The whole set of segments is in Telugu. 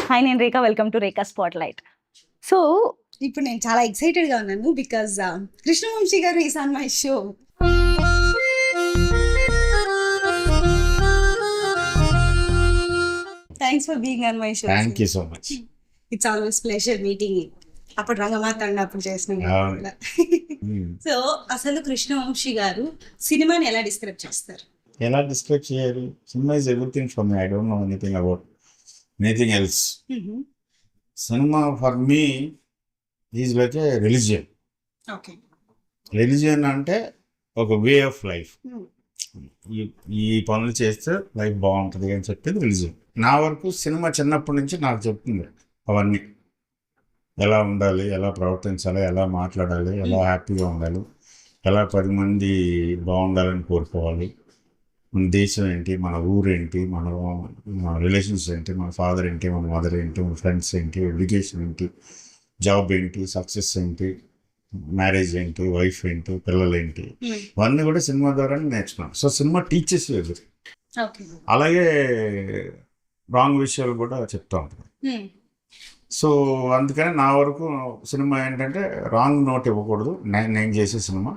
హాయ్, నేను Rekha. Welcome to Rekha spotlight. So ఇప్పుడు నేను చాలా ఎక్సైటెడ్గా ఉన్నాను because Krishnavamshi garu is on my show. Thanks for being on my show. Thank you so much. It's always pleasure meeting. అప్పుడు రంగమాతండ అప్పుడు చేసిన. సో అసలు కృష్ణవంశీ గారు సినిమాని ఎలా డిస్క్రైబ్ చేస్తారు? ఎలా డిస్క్రైబ్ చేయాలి? Cinema is everything for me. I don't know anything about anything else. Cinema for me is like A religion. Okay. Religion అంటే ఒక వే ఆఫ్ లైఫ్. ఈ పనులు చేస్తే లైఫ్ బాగుంటుంది అని చెప్పేది రిలీజియన్. నా వరకు సినిమా చిన్నప్పటి నుంచి నాకు చెప్తుంది అవన్నీ. ఎలా ఉండాలి, ఎలా ప్రవర్తించాలి, ఎలా మాట్లాడాలి, ఎలా హ్యాపీగా ఉండాలి, ఎలా 10 మంది బాగుండాలని కోరుకోవాలి, మన దేశం ఏంటి, మన ఊరు ఏంటి, మన రిలేషన్స్ ఏంటి, మన ఫాదర్ ఏంటి, మన మదర్ ఏంటి, మన ఫ్రెండ్స్ ఏంటి, ఎడ్యుకేషన్ ఏంటి, జాబ్ ఏంటి, సక్సెస్ ఏంటి, మ్యారేజ్ ఏంటి, వైఫ్ ఏంటి, పిల్లలు ఏంటి, ఇవన్నీ కూడా సినిమా ద్వారానే నేర్చుకున్నాం. సో సినిమా టీచర్స్ ఎదురు. అలాగే రాంగ్ విషయాలు కూడా చెప్తా ఉంటాను. సో అందుకని నా వరకు సినిమా ఏంటంటే రాంగ్ నోట్ ఇవ్వకూడదు. నేను చేసే సినిమా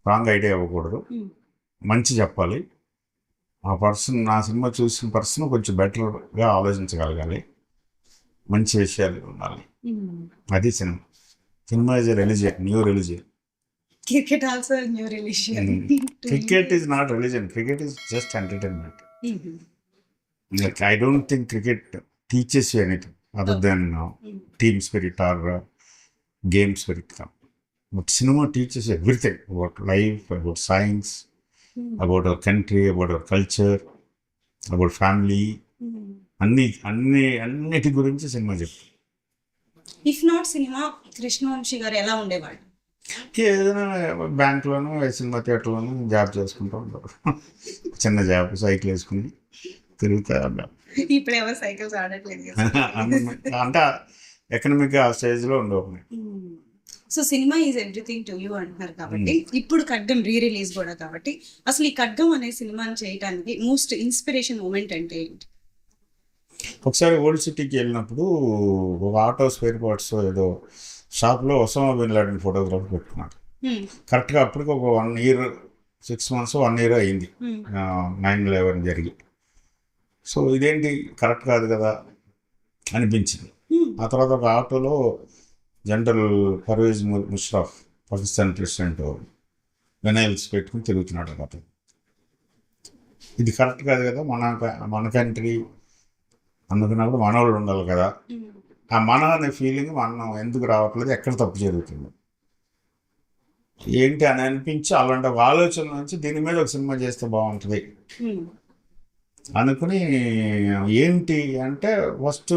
రాంగ్ ఐడియా ఇవ్వకూడదు, మంచి చెప్పాలి. ఆ పర్సన్, నా సినిమా చూసిన పర్సన్ కొంచెం బెటర్గా ఆలోచించగలగాలి, మంచి విషయాలు ఉండాలి. అది cinema. Cinema is a religion, new religion. Cricket also new religion. Cricket is not religion. Cricket is just entertainment. Like, I don't think cricket teaches you anything other than team spirit or game spirit. But cinema teaches everything about life, about science, about our country, about our culture, about family. అన్నిటి గురించి సినిమా చెప్తారు. ఇఫ్ నాట్ సినిమా, కృష్ణవంశీ గారు ఎలా ఉండేవాడు? ఏదైనా బ్యాంక్లోనూ, సినిమా థియేటర్లోనూ జాబ్ చేసుకుంటూ ఉంటారు. చిన్న జాబ్, సైకిల్ వేసుకుని తిరుగుతా. ఇప్పుడు ఎవరు సైకిల్స్ ఆడట్లేదు అంటే ఎకనామిక్గా ఆ స్టేజ్లో ఉండవు. So cinema is everything to you అంటున్నారు కాబట్టి, ఇప్పుడు ఖడ్గం రీ రిలీజ్ కూడా కాబట్టి, అసలు ఈ ఖడ్గం అనే సినిమాని చేయడానికి మోస్ట్ ఇన్స్పిరేషన్ మూమెంట్ అంటే ఏంటి? ఒకసారి ఓల్డ్ సిటీకి వెళ్ళినప్పుడు ఒక ఆటో స్పేర్ పార్ట్స్ ఏదో షాప్లో ఒసామా బిన్ లాడెన్ ఫోటోగ్రాఫ్ పెట్టుకున్నాడు. కరెక్ట్గా అప్పటికి ఒక 1 year 6 months 1 year అయింది 9/11 జరిగి. సో ఇదేంటి కరెక్ట్ కాదు కదా అనిపించింది. ఆ తర్వాత ఒక ఆటోలో జనరల్ పర్వేజ్ ముషరఫ్, పాకిస్తాన్ ప్రెసిడెంట్, వెనైల్స్ పెట్టుకుని తిరుగుతున్నాడు అతను. ఇది కరెక్ట్ కాదు కదా, మన కంట్రీ అందుకున్నప్పుడు మనవాళ్ళు ఉండాలి కదా. ఆ మన అనే ఫీలింగ్ మనం ఎందుకు రావట్లేదు, ఎక్కడ తప్పు జరుగుతుంది ఏంటి అని అనిపించి, అలాంటి ఒక ఆలోచన నుంచి దీని మీద ఒక సినిమా చేస్తే బాగుంటుంది అనుకుని, ఏంటి అంటే ఫస్ట్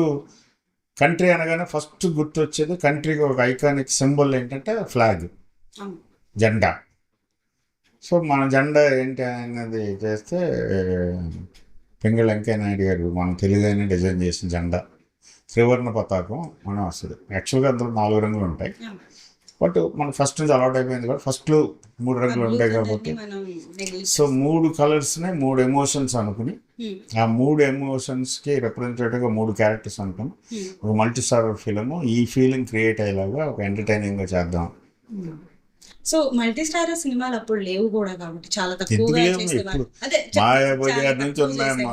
కంట్రీ అనగానే ఫస్ట్ గుర్తొచ్చేది కంట్రీకి ఒక ఐకానిక్ సింబల్ ఏంటంటే ఫ్లాగ్, జెండా. సో మన జెండా ఏంటి అనేది చేస్తే పింగళి వెంకయ్య నాయుడు గారు మన తెలుగునే డిజైన్ చేసిన జెండా, త్రివర్ణ పతాకం మనం వస్తుంది. యాక్చువల్గా అందులో 4 రంగులు ఉంటాయి, బట్ మన ఫస్ట్ నుంచి అలవాటు అయిపోయింది కాబట్టి ఫస్ట్లో 3 రంగులు ఉంటాయి కాబట్టి, సో 3 కలర్స్ని 3 ఎమోషన్స్ అనుకుని, ఆ 3 ఎమోషన్స్కి రిప్రజెంటేటివ్గా 3 క్యారెక్టర్స్ అనుకుని ఒక మల్టీ స్టారర్ ఫిలిం ఈ ఫీలింగ్ క్రియేట్ అయ్యేలాగా ఒక ఎంటర్టైనింగ్గా చేద్దాం. సో మల్టీ స్టార్ సినిమాలు అప్పుడు లేవు కూడా కాబట్టి చాలా తక్కువగా చేసేవారు. మాయాబజార్ నుంచి ఉన్నాయమ్మా.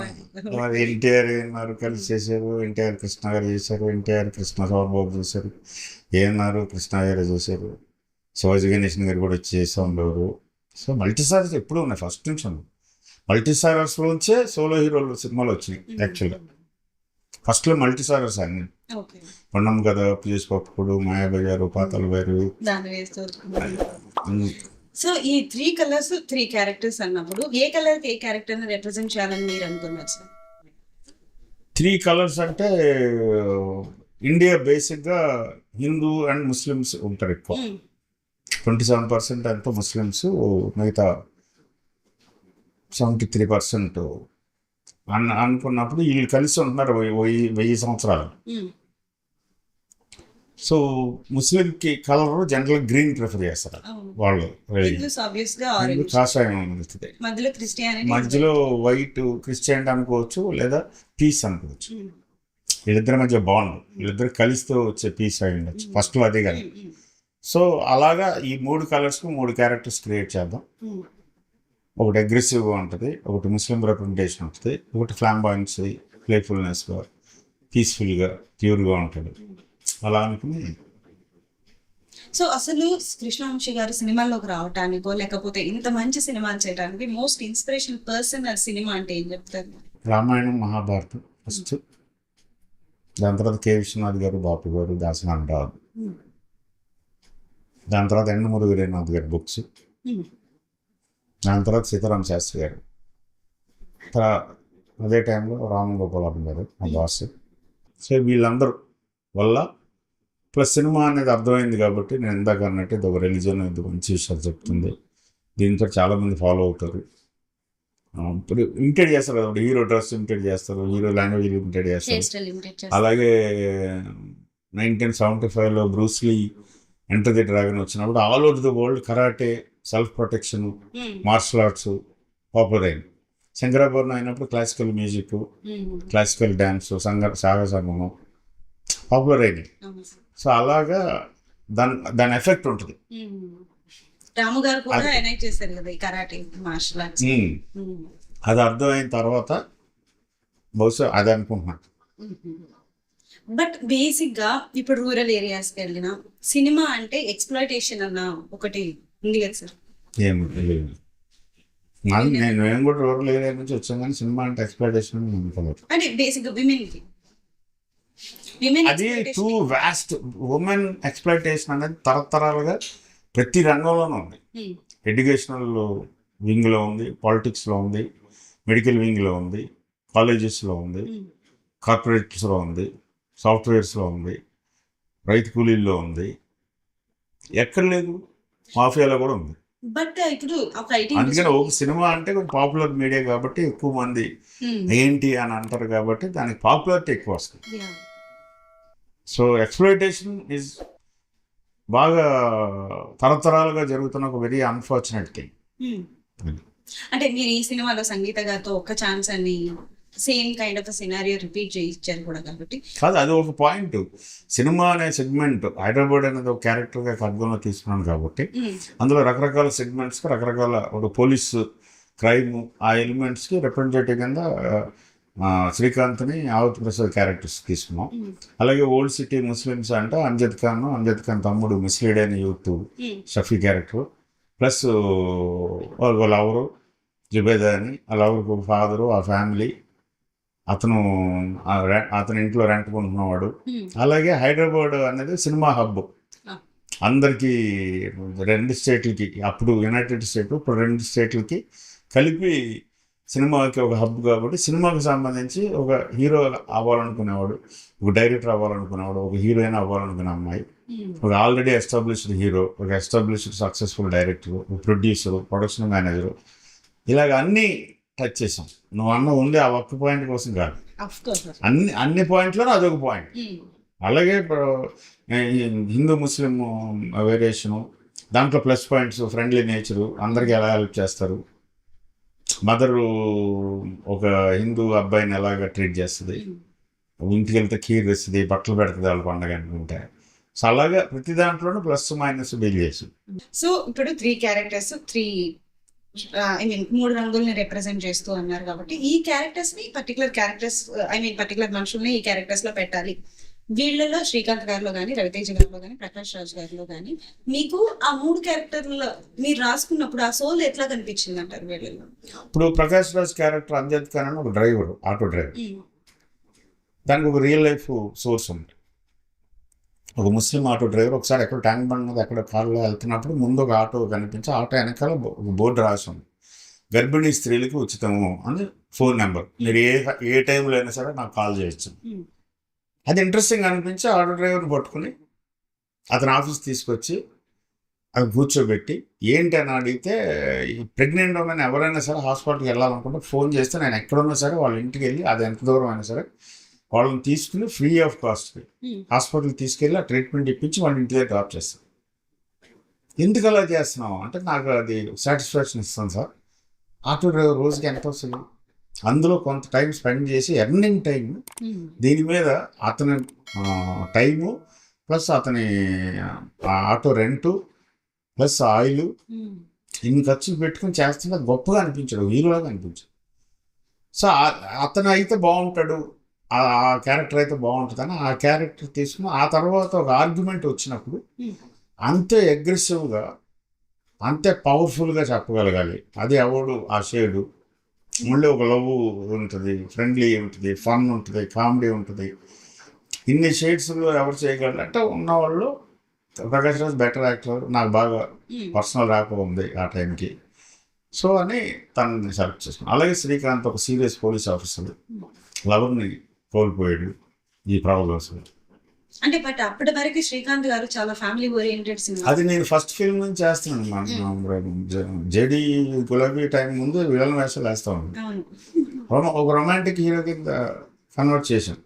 మరి ఎన్టీఆర్ గారు కలిసి చేశారు, ఎన్టీఆర్ కృష్ణ గారు చేశారు, ఎన్టీఆర్ కృష్ణ సౌరబాబు చేశారు, ఏఎన్ఆర్ కృష్ణ గారు చేశారు, శివాజీ గణేషన్ గారు కూడా వచ్చి చేస్తూ ఉండేవారు. సో మల్టీ స్టారర్స్ ఎప్పుడూ ఉన్నాయి, ఫస్ట్ నుంచి ఉన్నాయి. మల్టీ స్టారర్స్లోంచే సోలో హీరోలు సినిమాలు వచ్చినాయి. యాక్చువల్గా ఫస్ట్లో మల్టీ స్టారర్స్ అన్ని ఉన్నాం కదా, పిఎస్ పప్పుడు, మాయాబజారు, పాతాళ భైరవి. సో ఈ 3 కలర్స్ 3 క్యారెక్టర్స్ అన్నప్పుడు ఏ కలర్ ఏ క్యారెక్టర్ రిప్రజెంట్ చేయాలని మీరు అనుకున్నారు సార్? 3 కలర్స్ అంటే ఇండియా బేసిక్గా హిందూ అండ్ ముస్లిమ్స్ ఉంటారు ఎక్కువ. 27% అంతా ముస్లిమ్స్, మిగతా 73% అనుకున్నప్పుడు వీళ్ళు కలిసి ఉంటున్నారు 1000 సంవత్సరాలు. సో ముస్లింకి కలర్ జనరల్ గ్రీన్ ప్రిఫర్ చేస్తారు అవును. వాళ్ళు. హిందూస్ ఆబ్వియస్ గా ఆరెంజ్, కాషాయం ఉంటుంది, మధ్యలో క్రిస్టియానిటీ, మధ్యలో వైట్ క్రిస్టియానిటీ అనుకోవచ్చు లేదా పీస్ అనుకోవచ్చు. వీళ్ళిద్దరి మధ్య బాండ్, వీళ్ళిద్దరు కలిస్తూ వచ్చే పీస్ అయి ఉండొచ్చు ఫస్ట్లో అదే కదా. సో అలాగా ఈ 3 కలర్స్కి 3 క్యారెక్టర్స్ క్రియేట్ చేద్దాం. ఒకటి అగ్రెసివ్గా ఉంటుంది, ఒకటి ముస్లిం రిప్రజెంటేషన్ ఉంటుంది, ఒకటి ఫ్లాంబాయన్సీ ప్లేఫుల్నెస్గా పీస్ఫుల్గా ప్యూర్గా ఉంటుంది. అలా అనుకుని సో అసలు కృష్ణవంశీ గారు సినిమాల్లోకి రావటానికో లేకపోతే ఇంత మంచి సినిమాలు చేయడానికి మోస్ట్ ఇన్స్పిరేషన్ పర్సన్ సినిమా అంటే ఏం చెప్తారు? రామాయణం మహాభారతం ఫస్ట్, దాని తర్వాత కె విశ్వనాథ్ గారు, బాపు గారు, దాసనారాయణ, దాని తర్వాత ఎండమూరి వీరేనాథ్ గారి బుక్స్, దాని తర్వాత సీతారామ శాస్త్రి గారు, అదే టైంలో రామగోపాలం గారు మా బాస్. సో వీళ్ళందరూ వల్ల ప్లస్ సినిమా అనేది అర్థమైంది కాబట్టి నేను ఇందాక అన్నట్టు ఇది ఒక రిలీజన్, ఇది మంచి విషయాలు చెప్తుంది, దీంతో చాలామంది ఫాలో అవుతారు. ఇప్పుడు ఇమిటేట్ చేస్తారు కదా, హీరో డ్రెస్ ఇమిటేట్ చేస్తారు, హీరో లాంగ్వేజ్ ఇమిటేట్ చేస్తారు. అలాగే 1975లో బ్రూస్లీ ఎంటర్ ది డ్రాగన్ వచ్చినప్పుడు all over the world karate, self protection, martial arts popular అయింది. శంకరాభరణం అయినప్పుడు క్లాసికల్ మ్యూజిక్, క్లాసికల్ డ్యాన్స్, సాగ సంగమం పాపులర్ అయింది. సో అలాగా దాని ఎఫెక్ట్ ఉంటుంది. రాము గారు కూడా ఎనైట్ చేశారు కదా ఈ కరాటే మార్షల్ ఆర్ట్స్. అది అర్థమైన తర్వాత బహుశా అదే అనుకుంటున్నాను. బట్ బేసిక్ గా ఇప్పుడు రూరల్ ఏరియాస్ కి వెళ్ళిన సినిమా అంటే ఎక్స్ప్లాయిటేషన్ అన్న ఒకటి ఉంది కదా సార్. నేను కూడా రూరల్ ఏరియా నుంచి వచ్చాను, కానీ సినిమా అంటే ఎక్స్ప్లాయిటేషన్ అంటే బేసిక్ గా అది టూ వాస్ట్. ఉమెన్ ఎక్స్ప్లాయిటేషన్ అనేది తరతరాలుగా ప్రతి రంగంలోనూ ఉంది. ఎడ్యుకేషనల్ వింగ్లో ఉంది, పాలిటిక్స్లో ఉంది, మెడికల్ వింగ్లో ఉంది, కాలేజెస్లో ఉంది, కార్పొరేట్స్లో ఉంది, సాఫ్ట్వేర్స్లో ఉంది, రైతు కూలీల్లో ఉంది, ఎక్కడ లేదు, మాఫియాలో కూడా ఉంది. బట్ ఇప్పుడు అందుకని ఒక సినిమా అంటే కొంచెం పాపులర్ మీడియా కాబట్టి ఎక్కువ మంది ఏంటి అని అంటారు కాబట్టి దానికి పాపులారిటీ ఎక్కువ వస్తుంది. సో ఎక్స్ప్లాయిటేషన్ ఈజ్ బాగా తరతరాలుగా జరుగుతున్న ఒక వెరీ అన్ఫార్చునేట్ థింగ్. అంటే మీరు ఈ సినిమాలో సంగీత గారితో ఒక్క ఛాన్స్ అని same kind of scenario repeat చేయించారు కూడా కాబట్టి కాదు, అది ఒక పాయింట్. సినిమా అనే సెగ్మెంట్ హైదరాబాద్ అనేది ఒక క్యారెక్టర్గా ఖడ్గంలో తీసుకున్నాను కాబట్టి అందులో రకరకాల సెగ్మెంట్స్కి రకరకాల ఒక పోలీస్ క్రైమ్ ఆ ఎలిమెంట్స్కి రిప్రజెంటేటివ్ కింద శ్రీకాంత్ని, ఆవత్ ప్రసాద్ క్యారెక్టర్స్ తీసుకున్నాం. అలాగే ఓల్డ్ సిటీ ముస్లిమ్స్ అంటే అంజద్ ఖాన్ తమ్ముడు మిస్లీడ్ అయిన యూత్ షఫీ క్యారెక్టర్, ప్లస్ వాళ్ళ లవరు జుబేదా అని, ఆ లవర్కు ఫాదరు, ఆ ఫ్యామిలీ, అతని ఇంట్లో రెంట్ కొంటున్నవాడు. అలాగే హైదరాబాద్ అనేది సినిమా హబ్ అందరికీ, 2 స్టేట్లకి, అప్పుడు యునైటెడ్ స్టేట్, ఇప్పుడు 2 స్టేట్లకి కలిపి సినిమాకి ఒక హబ్ కాబట్టి సినిమాకి సంబంధించి ఒక హీరో అవ్వాలనుకునేవాడు, ఒక డైరెక్టర్ అవ్వాలనుకునేవాడు, ఒక హీరోయిన్ అవ్వాలనుకునే అమ్మాయి, ఒక ఆల్రెడీ ఎస్టాబ్లిష్డ్ హీరో, ఒక ఎస్టాబ్లిష్డ్ సక్సెస్ఫుల్ డైరెక్టర్, ఒక ప్రొడ్యూసరు, ప్రొడక్షన్ మేనేజరు, ఇలాగ అన్నీ టచ్ చేసాం. నువ్వు అన్న ఉంది ఆ ఒక్క పాయింట్ కోసం కాదు, అన్ని పాయింట్లోనూ అదొక పాయింట్. అలాగే హిందూ ముస్లిం వేరియేషను, దాంట్లో ప్లస్ పాయింట్స్, ఫ్రెండ్లీ నేచరు, అందరికీ ఎలా హెల్ప్ చేస్తారు, మదరు ఒక హిందూ అబ్బాయిని ఎలాగ ట్రీట్ చేస్తుంది, ఇంటికి వెళ్తే ఖీర్ ఇస్తుంది, బట్టలు పెడుతుంది వాళ్ళ పండగ అనుకుంటే. సో అలాగా ప్రతి దాంట్లోనూ ప్లస్ మైనస్ డీల్ చేసి. సో ఇప్పుడు 3 క్యారెక్టర్స్ 3 రంగుల్ని రిప్రజెంట్ చేస్తూ అన్నారు కాబట్టి ఈ క్యారెక్టర్స్ ని పర్టికులర్ మనుషుల్ని ఈ క్యారెక్టర్స్ లో పెట్టాలి. వీళ్ళలో శ్రీకాంత్ గారిలో కానీ, రవితేజ గారిలో కానీ, ప్రకాష్ రాజ్ గారిలో కానీ మీకు ఆ 3 క్యారెక్టర్లు మీరు రాసుకున్నప్పుడు ఆ సోల్ ఎట్లా కనిపించింది అంటారు వీళ్ళలో? ఇప్పుడు ప్రకాష్ రాజ్ క్యారెక్టర్ అంజద్ ఖాన్ అని ఒక డ్రైవర్, ఆటో డ్రైవర్. దానికి ఒక రియల్ లైఫ్ సోర్స్ ఉంది. ఒక ముస్లిం ఆటో డ్రైవర్ ఒకసారి ఎక్కడ ట్యాంక్ బండ్ మీద ఎక్కడ కార్లో వెళ్తున్నప్పుడు ముందు ఒక ఆటో కనిపించి ఆటో వెనకాల ఒక బోర్డు రాసి ఉంది, గర్భిణీ స్త్రీలకి ఉచితము అని ఫోన్ నెంబర్, మీరు ఏ టైంలో అయినా సరే నాకు కాల్ చేయొచ్చు. అది ఇంట్రెస్టింగ్ అనిపించి ఆటో డ్రైవర్ని పట్టుకుని అతని ఆఫీస్ తీసుకొచ్చి అవి కూర్చోబెట్టి ఏంటి అని అడిగితే, ప్రెగ్నెంట్ ఉమెన్ ఎవరైనా సరే హాస్పిటల్కి వెళ్ళాలనుకుంటే ఫోన్ చేస్తే నేను ఎక్కడున్నా సరే వాళ్ళ ఇంటికి వెళ్ళి అది ఎంత దూరం అయినా సరే వాళ్ళని తీసుకుని ఫ్రీ ఆఫ్ కాస్ట్ హాస్పిటల్ తీసుకెళ్ళి ఆ ట్రీట్మెంట్ ఇప్పించి వాళ్ళ ఇంటి దగ్గర డ్రాప్ చేస్తాం. ఎందుకు అలా చేస్తున్నాం అంటే నాకు అది సాటిస్ఫాక్షన్ ఇస్తాను సార్. ఆటో డ్రైవర్ రోజుకి ఎంత వస్తుంది, అందులో కొంత టైం స్పెండ్ చేసి ఎర్నింగ్ టైం దీని మీద అతని టైము ప్లస్ అతని ఆటో రెంటు ప్లస్ ఆయిల్ ఇన్ని ఖర్చులు పెట్టుకుని చేస్తున్నా గొప్పగా అనిపించడు, హీరోలాగా అనిపించడు. సో అతను అయితే బాగుంటాడు, ఆ క్యారెక్టర్ అయితే బాగుంటుందని ఆ క్యారెక్టర్ తీసుకుని ఆ తర్వాత ఒక ఆర్గ్యుమెంట్ వచ్చినప్పుడు అంతే అగ్రెసివ్గా అంతే పవర్ఫుల్గా చెప్పగలగాలి. అది ఎవడు ఆ షేడు మళ్ళీ ఒక లవ్ ఉంటుంది, ఫ్రెండ్లీ ఉంటుంది, ఫన్ ఉంటుంది, కామెడీ ఉంటుంది. ఇన్ని షేడ్స్లో ఎవరు చేయగలరు అంటే ఉన్నవాళ్ళు ప్రకాష్ రాజ్ బెటర్ యాక్టర్, నాకు బాగా పర్సనల్ ర్యాప్ ఉంది ఆ టైంకి. సో అని తనని సెలెక్ట్ చేసుకున్నాను. అలాగే శ్రీకాంత్ ఒక సీరియస్ పోలీస్ ఆఫీసర్, లవర్ని కోల్పోయాడు ఈ ప్రాబ్లమ్స్. అంటే బట్ అప్పటి వరకు శ్రీకాంత్ గారు చాలా ఫ్యామిలీ ఓరియంటెడ్ సినిమా. అది నేను ఫస్ట్ ఫిల్మ్ నుంచి చేస్తున్నాను. జేడి గులాబీ టైం ముందు విలన్ వేషాలు వేస్తా ఉన్నాను. ఒక రొమాంటిక్ హీరో కింద కన్వర్ట్ చేశాను.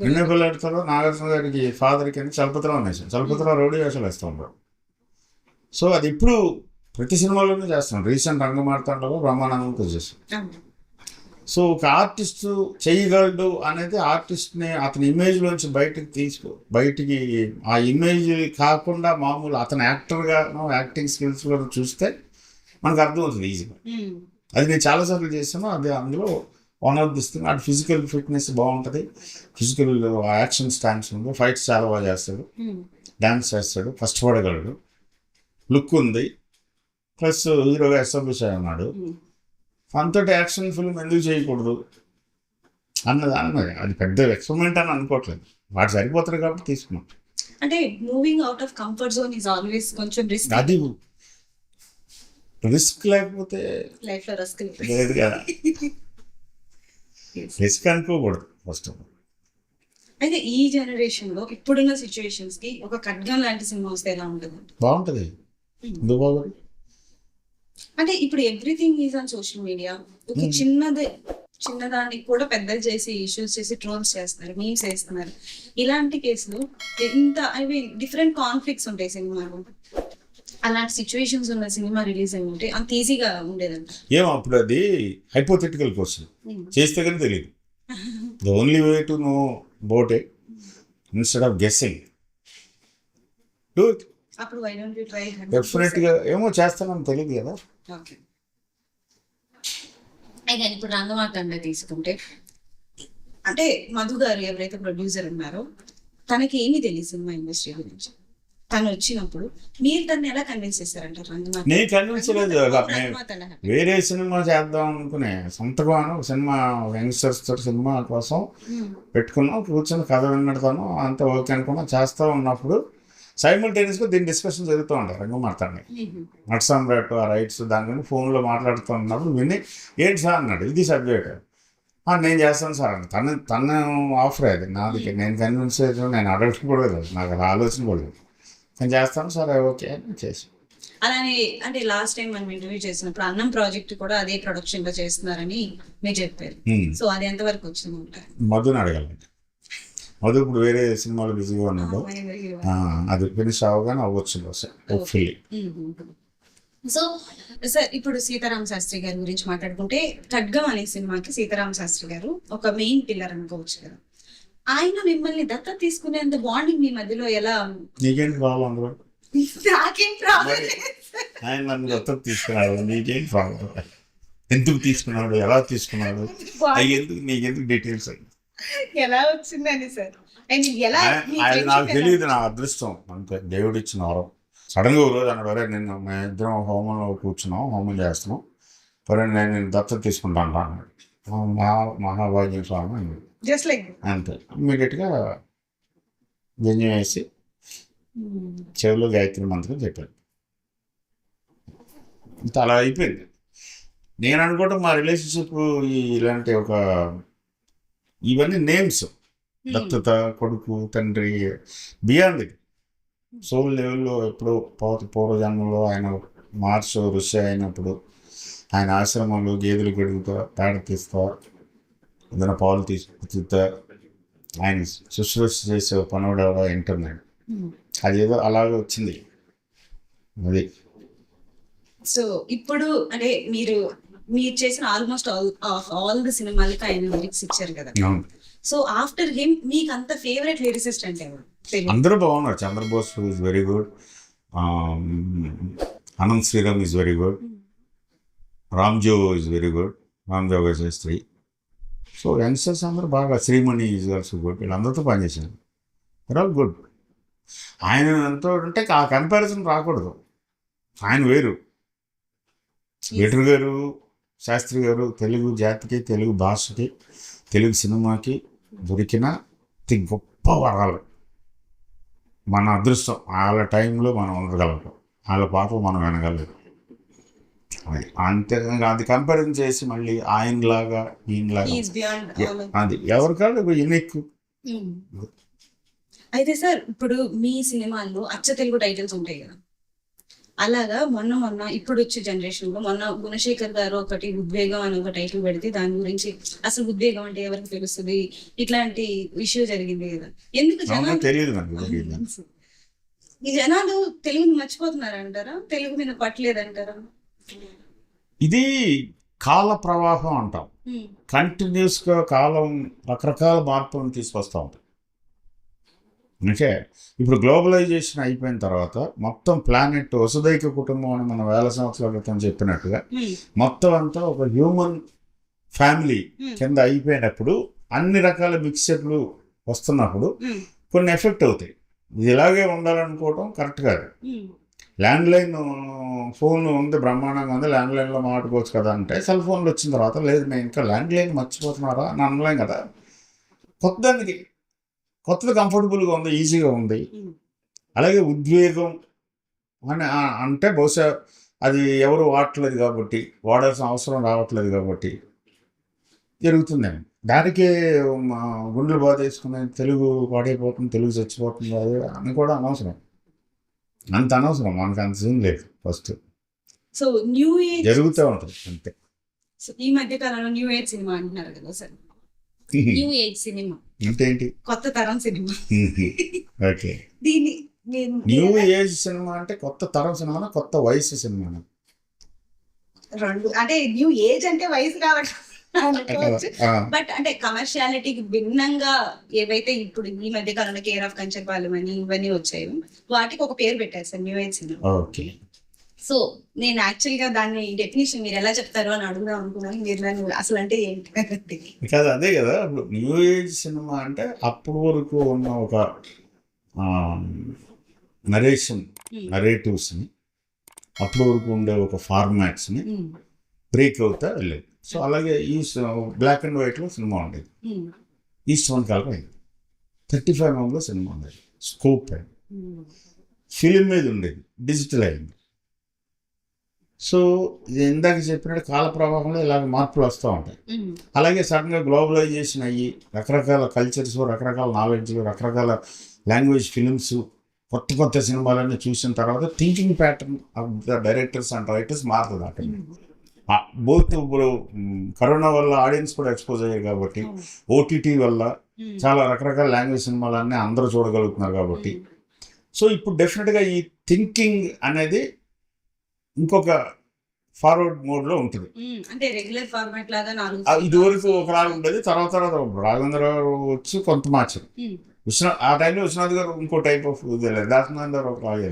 నిన్న పిల్లడితో నాగార్జున గారికి ఫాదర్ కింద చలపతిరావు వేసాను. చలపతిరావు రౌడీ వేషాలు వేస్తూ ఉంటాడు. సో అది ఇప్పుడు ప్రతి సినిమాలోనే చేస్తున్నాను. రీసెంట్ రంగమార్తాండలో బ్రహ్మానందంతో చేశాను. సో ఒక ఆర్టిస్ట్ చేయగలడు అనేది ఆర్టిస్ట్ని అతని ఇమేజ్లోంచి బయటికి ఆ ఇమేజ్ కాకుండా మామూలు అతను యాక్టర్గా యాక్టింగ్ స్కిల్స్లో చూస్తే మనకు అర్థమవుతుంది ఈజీగా. అది నేను చాలాసార్లు చేశాను. అది అందులో వన్ ఆఫ్ దిస్ థింగ్. అటు ఫిజికల్ ఫిట్నెస్ బాగుంటుంది, ఫిజికల్ యాక్షన్ స్టాండ్స్ ఉంది, ఫైట్స్ చాలా బాగా చేస్తాడు, డ్యాన్స్ చేస్తాడు, ఫస్ట్ పడగలడు, లుక్ ఉంది, ప్లస్ హీరోగా ఎస్టాబ్లిష్ అయి ఉన్నాడు. అంతటి యాక్షన్ ఫిల్మ్ ఎందుకు చేయకూడదు అన్నది అది పెద్ద ఎక్స్పెరిమెంట్ అని అనుకోవట్లేదు. వాడు సరిపోతాడు కాబట్టి తీసుకున్నాం. అంటే moving out of comfort zone is always కొంచెం రిస్క్. అది రిస్క్ లేకపోతే లైఫ్ లో రిస్క్ లేదు కదా. రిస్క్ అనుకోకూడదు ఫస్ట్ ఆఫ్ ఆల్. అయితే ఈ జనరేషన్ లో ఇప్పుడున్న సిచ్యువేషన్స్ కి ఒక ఖడ్గం లాంటి సినిమా వస్తే ఎలా ఉంటుంది? బాగుంటుంది. ఎందుకు బాగుంది అంటే ఇప్పుడు everything is on social media. ఒక చిన్నదానికి కూడా పెద్దలు చేసి ఇష్యూస్ చేసి ట్రోల్స్ చేస్తున్నారు, మీమ్స్ వేస్తున్నారు. ఇలాంటి కేసులు ఇంత డిఫరెంట్ కాన్ఫ్లిక్ట్స్ ఉంటాయి సినిమాలో. అలాంటి సిచ్యువేషన్స్ ఉన్న సినిమా రిలీజ్ అయి ఉంటే అంత ఈజీగా ఉండేదంట. ఏమో అప్పుడు అది హైపోథెటికల్ క్వశ్చన్, చేస్తే కానీ తెలియదు. The only way to know about it instead of guessing do it. అప్పుడు why don't you try? డెఫినెట్గా ఏమో చేస్తానని తెలియదు కదా. ఓకే. అయితే ఇప్పుడు రంగమార్తాండ తీసుకుంటే అంటే మధు గారు ఎవరైతే ప్రొడ్యూసర్ ఉన్నారో తనకి ఏమీ తెలియదు సినిమా ఇండస్ట్రీ గురించి. తను వచ్చినప్పుడు మీరు దాన్ని ఎలా కన్విన్స్ చేస్తారంట? నేను కన్విన్స్ లేదు. వేరే సినిమా చేద్దాం అనుకునే సొంతగాను సినిమా యంగ్స్టర్స్ తోటి సినిమా కోసం పెట్టుకున్నాం, కూర్చొని కథ విన్నడతాను అంత ఓకే అనుకున్నా. చేస్తూ ఉన్నప్పుడు సైమల్టేనియస్గా దీని డిస్కషన్ జరుగుతూ ఉంటాయి. రంగమార్తాండ నట్ సామ్రాట్ ఆ రైట్స్ దాని గురించి ఫోన్లో మాట్లాడుతూ ఉన్నప్పుడు విని ఏంటి సార్ అన్నాడు, ఇది సబ్జెక్ట్ నేను చేస్తాను సార్ అని తను ఆఫర్ అది నాది. నేను కన్విన్స్ చేసాను, నేను అడగడం కూడా లేదు, నాకు అలా ఆలోచన కూడా లేదు. నేను చేస్తాను సార్ ఓకే అని చేసి. అలానే అంటే లాస్ట్ టైం మనం ఇంటర్వ్యూ చేసినప్పుడు అన్నం ప్రాజెక్ట్ కూడా అదే ప్రొడక్షన్ లో చేస్తున్నారని మీరు చెప్పారు. సో అది ఎంతవరకు వచ్చింది? మధుని అడగాలండి. మధు ఇప్పుడు వేరే సినిమాలు బిజీగా ఉన్నాడు. అది ఫినిష్ అవగానే అవ్వచ్చు హోప్ఫుల్లీ. సో సార్ ఇప్పుడు సీతారామ శాస్త్రి గారి గురించి మాట్లాడుకుంటే ఖడ్గం అనే సినిమాకి సీతారామ శాస్త్రి గారు ఒక మెయిన్ పిల్లర్ అనుకోవచ్చు కదా. ఆయన మిమ్మల్ని దత్తత తీసుకునేంత బాండింగ్ మీ మధ్యలో ఎలా? నీకేంటి ప్రాబ్లం అందులో? నాకేం ప్రాబ్లం? ఆయన నన్ను దత్తత తీసుకున్నాడు, నీకేంటి ప్రాబ్లం? ఎందుకు తీసుకున్నాడు, ఎలా తీసుకున్నాడు, నీకెందుకు డీటెయిల్స్ ఎలా వచ్చిందని సార్? అది నాకు తెలియదు, నా అదృష్టం అంతే, దేవుడు ఇచ్చిన వరం. సడన్ గా ఒక రోజు అన్నాడు, వరే నేను మేము ఇద్దరం హోమంలో కూర్చున్నాం, హోమం చేస్తున్నాం, వరే నేను దత్తత తీసుకుంటాను అన్నాడు. మహాభాగ్యం స్వామి అన్నాడు. జస్ట్ లైక్ అంతే. ఇమ్మీడియట్గా జన్యం వేసి చెవిలో గాయత్రి మంత్రం చెప్పాను. ఇంత అలా అయిపోయింది. నేను అనుకోవటం మా రిలేషన్షిప్ ఇలాంటి ఒక ఇవన్నీ నేమ్స్, దత్తత, కొడుకు, తండ్రి, బియాండ్ ఇది. సోల్ లెవెల్లో ఎప్పుడో పూర్వజన్మలో ఆయన మార్స్ ఋషి అయినప్పుడు ఆయన ఆశ్రమంలో గేదెలు గడుగుతా, పేడ తీస్తా, ఏదైనా పాలు తీసుకుతా, ఆయన శుశ్రూష చేసే పనుడు ఇంటర్నెట్ అదేదో అలాగే వచ్చింది అది. సో ఇప్పుడు అంటే మీరు చేసిన ఆల్మోస్ట్ ఆల్ ది సినిమాలకి ఆయన లిరిక్స్ ఇచ్చారు కదా. అవును. సో ఆఫ్టర్ హిమ్ మీకు అంత ఫేవరెట్ లిరిసిస్ట్ అంటే ఎవరు? అందరూ బాగున్నారు. Chandrabose is very good, Anant Sriram is very good, Ramjo is very good, Ramjo Sastry. So youngsters అందరూ బాగా, శ్రీమణి ఈజ్ ఆల్సో గుడ్. వీళ్ళందరితో పనిచేశాను. They're all good. ఆయన ఎంతో అంటే ఆ కంపారిజన్ రాకూడదు. ఆయన వేరు, వేటూరు గారు, శాస్త్రి గారు తెలుగు జాతికి, తెలుగు భాషకి, తెలుగు సినిమాకి దొరికిన అతి గొప్ప వరాలు. మన అదృష్టం వాళ్ళ టైంలో మనం ఉండగలం, వాళ్ళ పాటలు మనం వినగలం. అంతే, అది కంపారిజన్ చేసి మళ్ళీ ఆయనలాగా ఈయనలాగా అది ఎవరికాళ్ళు యూనిక్. అయితే సార్ ఇప్పుడు మీ సినిమాల్లో అచ్చ తెలుగు టైటిల్స్ ఉంటాయి కదా, అలాగా మొన్న ఇప్పుడు వచ్చే జనరేషన్ లో మొన్న గుణశేఖర్ గారు ఒకటి ఉద్వేగం అని ఒక టైటిల్ పెడితే దాని గురించి అసలు ఉద్వేగం అంటే ఎవరికి తెలుస్తుంది ఇట్లాంటి ఇష్యూ జరిగింది కదా. ఎందుకు ఈ జనాలు తెలుగుని మర్చిపోతున్నారంటారా, తెలుగు మీద పట్టలేదంటారా? ఇది కాల ప్రవాహం అంటాం. కంటిన్యూస్గా కాలం రకరకాల మార్పులను తీసుకొస్తూ ఉంటాం. అంటే ఇప్పుడు గ్లోబలైజేషన్ అయిపోయిన తర్వాత మొత్తం ప్లానెట్ వసుదైక కుటుంబం అని మనం 1000 సంవత్సరాల క్రితం చెప్పినట్టుగా మొత్తం అంతా ఒక హ్యూమన్ ఫ్యామిలీ కింద అయిపోయినప్పుడు అన్ని రకాల మిక్సర్లు వస్తున్నప్పుడు కొన్ని ఎఫెక్ట్ అవుతాయి. ఇది ఇలాగే ఉండాలనుకోవడం కరెక్ట్ కాదు. ల్యాండ్లైన్ ఫోన్ ఉంది, బ్రహ్మాండంగా ఉంది, ల్యాండ్లైన్లో మాట్లాడుకోవచ్చు కదా అంటే, సెల్ ఫోన్లు వచ్చిన తర్వాత లేదు మేము ఇంకా ల్యాండ్లైన్ మర్చిపోతున్నారా అని అనలేం కదా. కొత్తది కంఫర్టబుల్గా ఉంది, ఈజీగా ఉంది. అలాగే ఉద్వేగం అని అంటే బహుశా అది ఎవరు వాడట్లేదు కాబట్టి, వాడాల్సిన అవసరం రావట్లేదు కాబట్టి జరుగుతుందేమో. దానికే గుండెలు బాధ వేసుకునే తెలుగు పాడైపోతుంది, తెలుగు చచ్చిపోతుంది అది అని కూడా అనవసరం. అంత అనవసరం, మనకు అంత సీన్ లేదు. ఫస్ట్ సో న్యూ ఏజ్ జరుగుతూ ఉంటుంది అంతే. సో ఈ మధ్య కాలంలో న్యూ ఏజ్ సినిమా అంటున్నారు కదా సార్, న్యూ ఏజ్ సినిమా అంటే ఏంటి? కొత్త తరం సినిమా. ఓకే, దీన్ని న్యూ ఏజ్ సినిమా అంటే కొత్త తరం సినిమా, కొత్త వయసు సినిమా రెండు. అంటే న్యూ ఏజ్ అంటే వయసు కాబట్టి బట్ అంటే కమర్షియాలిటీకి భిన్నంగా ఏవైతే ఇప్పుడు ఈ మధ్య కాలంలో కేర్ ఆఫ్ కంచర్పాలెం అని ఇవన్నీ వచ్చాయో వాటికి ఒక పేరు పెట్టారు sir, new age cinema. Okay. So నేను యాక్చువల్ గా దాన్ని డెఫినేషన్ మీరు ఎలా చెప్తారు అని అడుగుదాం అనుకున్నాను. మీరు నన్ను అసలు అంటే ఏంటి కాదు, అదే కదా. ఇప్పుడు న్యూ ఏజ్ సినిమా అంటే అప్పటి వరకు ఉన్న ఒక నరేటివ్స్ని, అప్పటి వరకు ఉండే ఒక ఫార్మాట్స్ని బ్రేక్ అవుతా వెళ్ళేది. సో అలాగే ఈ బ్లాక్ అండ్ వైట్లో సినిమా ఉండేది, ఈస్ట్ వన్ కాలం అయింది, 35 mm సినిమా ఉండేది, స్కోప్ అయింది, ఫిలిం మీద ఉండేది, డిజిటల్ అయింది. సో ఇందాక చెప్పినట్టు కాల ప్రవాహంలో ఇలాగ మార్పులు వస్తూ ఉంటాయి. అలాగే సడన్గా గ్లోబలైజేషన్ అయ్యి రకరకాల కల్చర్స్, రకరకాల నాలెడ్జ్, రకరకాల లాంగ్వేజ్ ఫిలిమ్స్, కొత్త సినిమాలన్నీ చూసిన తర్వాత thinking pattern of the directors and writers మారుతుంది. అక్కడ బోత్ ఇప్పుడు కరోనా వల్ల ఆడియన్స్ కూడా ఎక్స్పోజ్ అయ్యారు కాబట్టి, ఓటీటీ వల్ల చాలా రకరకాల లాంగ్వేజ్ సినిమాలన్నీ అందరూ చూడగలుగుతున్నారు కాబట్టి, సో ఇప్పుడు డెఫినెట్గా ఈ థింకింగ్ అనేది ఇంకొక ఫార్వర్డ్ మోడ్లో ఉంటుంది. అంటే రెగ్యులర్ ఫార్మాట్ లాగా ఇదివరకు ఒకలాగా ఉండేది, తర్వాత రాఘవేంద్ర వచ్చి కొంత మార్చారు. ఆ టైంలో విశ్వనాథ్ గారు ఇంకో టైప్ ఆఫ్ ఇది లేదు, దాసనాథ్ గారు ఒక లాగే,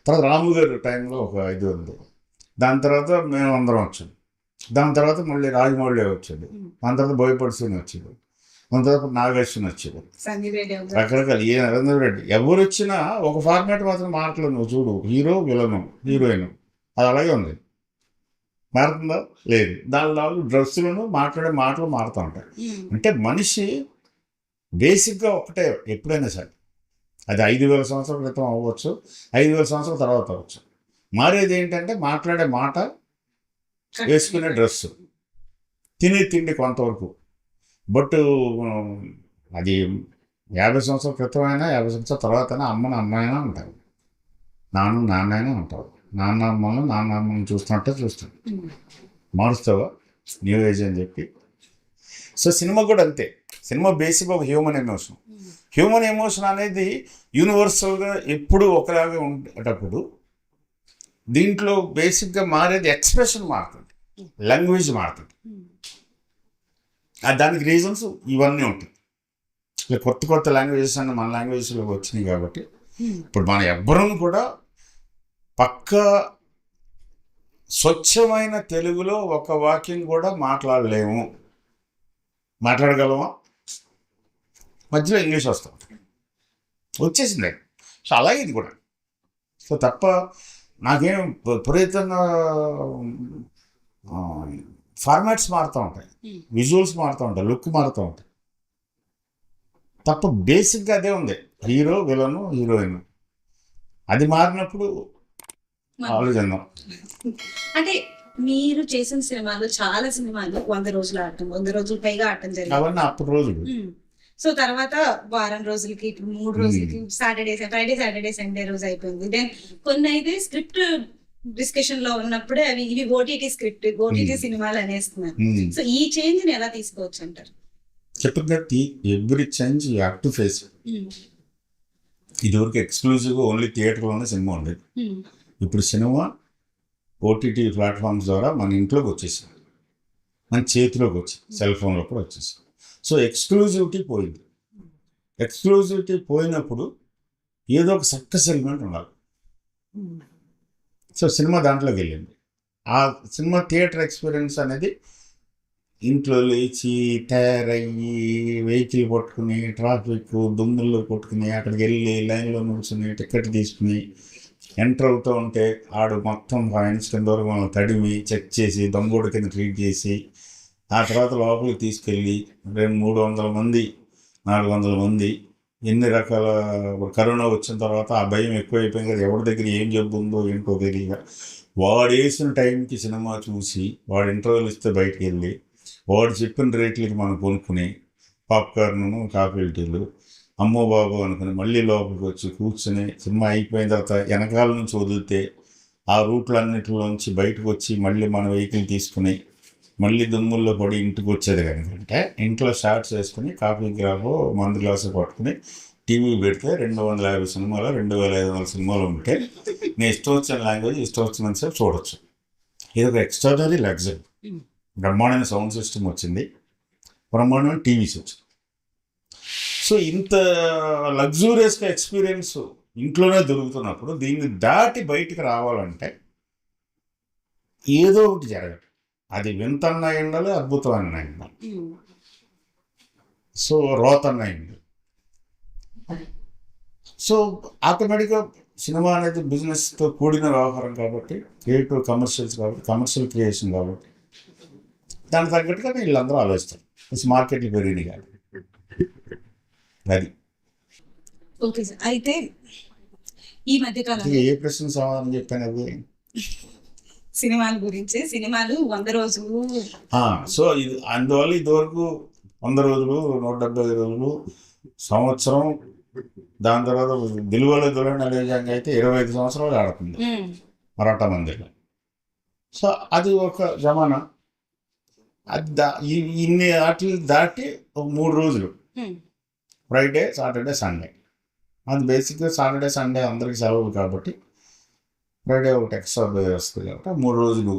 తర్వాత రాము గారు టైంలో ఒక ఇది ఉంది, దాని తర్వాత మేము అందరం వచ్చాం, దాని తర్వాత మళ్ళీ రాజమౌళి వచ్చాడు, దాని తర్వాత బోయపడిసిని వచ్చాడు, దాని తర్వాత నాగేశ్వరి వచ్చాడు, రకరకాల ఏ నరేంద్ర రెడ్డి, ఎవరు వచ్చినా ఒక ఫార్మాట్ మాత్రం మాటలు నువ్వు చూడు, హీరో విలను హీరోయిన్, అది అలాగే ఉంది. మారుతుందా? లేదు. దానిలో డ్రెస్సులను మాట్లాడే మాటలు మారుతూ ఉంటాయి. అంటే మనిషి బేసిక్గా ఒకటే ఎప్పుడైనా సరే, అది 5000 సంవత్సరాల క్రితం అవ్వచ్చు, 5000 సంవత్సరాల తర్వాత అవ్వచ్చు. మారేది ఏంటంటే మాట్లాడే మాట, వేసుకునే డ్రెస్సు, తినే తిండి కొంతవరకు. బట్ అది 50 సంవత్సరాల క్రితం అయినా 50 సంవత్సరాల తర్వాత అయినా అమ్మాయినా ఉంటారు, నాన్నైనా ఉంటారు. నాన్నమ్మని చూస్తున్నట్టే చూస్తాం. మారుస్తావా న్యూ ఏజ్ అని చెప్పి. సో సినిమా కూడా అంతే. సినిమా బేసిక్ ఒక హ్యూమన్ ఎమోషన్. హ్యూమన్ ఎమోషన్ అనేది యూనివర్సల్గా ఎప్పుడు ఒకలాగే ఉండేటప్పుడు దీంట్లో బేసిక్గా మారేది ఎక్స్ప్రెషన్ మారుతుంది, లాంగ్వేజ్ మారుతుంది. దానికి రీజన్స్ ఇవన్నీ ఉంటాయి. ఇలా కొత్త కొత్త లాంగ్వేజెస్ అన్న మన లాంగ్వేజ్లో వచ్చినాయి కాబట్టి ఇప్పుడు మన ఎవ్వరం కూడా పక్క స్వచ్ఛమైన తెలుగులో ఒక వాక్యం కూడా మాట్లాడలేము. మాట్లాడగలమా? మధ్యలో ఇంగ్లీష్ వస్తాం, వచ్చేసింది. సో అలాగే ఇది కూడా. సో తప్ప నాకేం విపరీతంగా ఫార్మాట్స్ మారుతూ ఉంటాయి, విజువల్స్ మారుతూ ఉంటాయి, లుక్ మారుతూ ఉంటాయి తప్ప బేసిక్గా అదే ఉంది. Hero, villain, heroine. అది మారినప్పుడు ఆలోచిద్దాం. అంటే మీరు చేసిన సినిమాలు చాలా సినిమాలు 100 రోజులు ఆడటం, 100 రోజులు పైగా ఆడటం జరిగింది. అవన్నీ అప్పుడు రోజులు. సో తర్వాత వారం రోజులకి, ఇప్పుడు 3 రోజులకి, ఫ్రైడే సాటర్డే సండే రోజు అయిపోయింది. దెన్ కొన్ని అయితే స్క్రిప్ట్ డిస్కషన్ లో ఉన్నప్పుడే అవి ఇవి ఓటీటీ స్క్రిప్ట్, ఓటీటీ సినిమాలు అనేస్తున్నారు. సో ఈ చేంజ్ ని ఎలా తీసుకోవచ్చు అంటారు? చెప్పినట్టు every change you have to face. ఇదివరకు ఎక్స్క్లూజివ్గా ఓన్లీ థియేటర్లోనే సినిమా ఉండేది. ఇప్పుడు సినిమా ఓటీటీ ప్లాట్ఫామ్స్ ద్వారా మన ఇంట్లోకి వచ్చేసింది, మన చేతిలోకి వచ్చింది, సెల్ ఫోన్లో కూడా వచ్చేసింది. సో ఎక్స్క్లూజివిటీ పోయింది. ఎక్స్క్లూజివిటీ పోయినప్పుడు ఏదో ఒక సక్సెస్ ఎలిమెంట్ ఉండాలి. సో సినిమా దాంట్లోకి వెళ్ళింది. ఆ సినిమా థియేటర్ ఎక్స్పీరియన్స్ అనేది ఇంట్లో లేచి తయారయ్యి వెహికల్ పట్టుకుని ట్రాఫిక్ దుమ్ముల్లో కొట్టుకుని అక్కడికి వెళ్ళి లైన్లో నుంచుని టికెట్ తీసుకుని ఎంటర్ అవుతూ ఉంటే ఆడు మొత్తం 5 నిమిషాల వరకు మనం తడిమి చెక్ చేసి దొంగోడు కింద ట్రీట్ చేసి ఆ తర్వాత లోపలికి తీసుకెళ్ళి 300 మంది 400 మంది ఎన్ని రకాల కరోనా వచ్చిన తర్వాత ఆ భయం ఎక్కువైపోయింది కదా, ఎవరి దగ్గర ఏం జబ్బు ఉందో ఏంటో తెలియక వాడు వేసిన టైంకి సినిమా చూసి వాడు ఇంటర్వ్యూలు ఇస్తే బయటికి వెళ్ళి వాడు చెప్పిన రేట్లకి మనం కొనుక్కుని పాప్కార్ను, కాఫీ టీలు అమ్మో బాబు అనుకుని మళ్ళీ లోపలికి వచ్చి కూర్చుని సినిమా అయిపోయిన తర్వాత వెనకాల నుంచి వదిలితే ఆ రూట్లన్నిటిలోంచి బయటకు వచ్చి మళ్ళీ మన వెహికల్ తీసుకుని మళ్ళీ దుమ్ముల్లో పడి ఇంటికి వచ్చేది కనుకంటే ఇంట్లో షార్ట్స్ వేసుకుని కాఫీ గ్లాసు మందు గ్లాసు పట్టుకుని టీవీ పెడితే 250 సినిమాలు 2500 సినిమాలు ఉంటే నేను ఇష్టం వచ్చిన లాంగ్వేజ్ ఇష్టం వచ్చిన సేపు చూడొచ్చు. ఇది ఒక ఎక్స్ట్రాడనరీ లగ్జరీ. బ్రహ్మాండమైన సౌండ్ సిస్టమ్ వచ్చింది, బ్రహ్మాండమైన టీవీస్ వచ్చింది. సో ఇంత లగ్జూరియస్గా ఎక్స్పీరియన్స్ ఇంట్లోనే దొరుకుతున్నప్పుడు దీన్ని దాటి బయటికి రావాలంటే ఏదో ఒకటి జరగాలి. అది వింతన్న ఉండాలి, అద్భుతమైన ఉండాలి, సో రోతన్న ఉండాలి. సో ఆటోమేటిక్గా సినిమా అనేది బిజినెస్తో కూడిన వ్యవహారం కాబట్టి, క్రియేటివ్ కమర్షియల్స్ కాబట్టి, కమర్షియల్ క్రియేషన్ కాబట్టి దానికి తగ్గట్టుగా వీళ్ళందరూ ఆలోచిస్తారు. మార్కెట్లు పెరిగినాయి కాబట్టి అది. ఓకే సార్, అయితే ఈ మధ్య కాలంలో ఏ ప్రశ్న సమాధానం చెప్పాను అది సినిమాల గురించి. సినిమాలు 100 రోజులు. సో ఇది అందువల్ల ఇదివరకు 100 రోజులు 175 రోజులు సంవత్సరం, దాని తర్వాత దిల్వాలే దుల్హనియా లే జాయేంగే అయితే 25 సంవత్సరాలు ఆడుతుంది మరాఠా మందిర్లో. సో అది ఒక జమానా. అది ఇన్ని వాటిని దాటి ఒక 3 రోజులు, ఫ్రైడే సాటర్డే సండే. అది బేసిక్గా సాటర్డే సండే అందరికి సెలవులు కాబట్టి ఫ్రైడే ఒకటి ఎక్స్ట్రా వస్తుంది కాబట్టి 3 రోజులు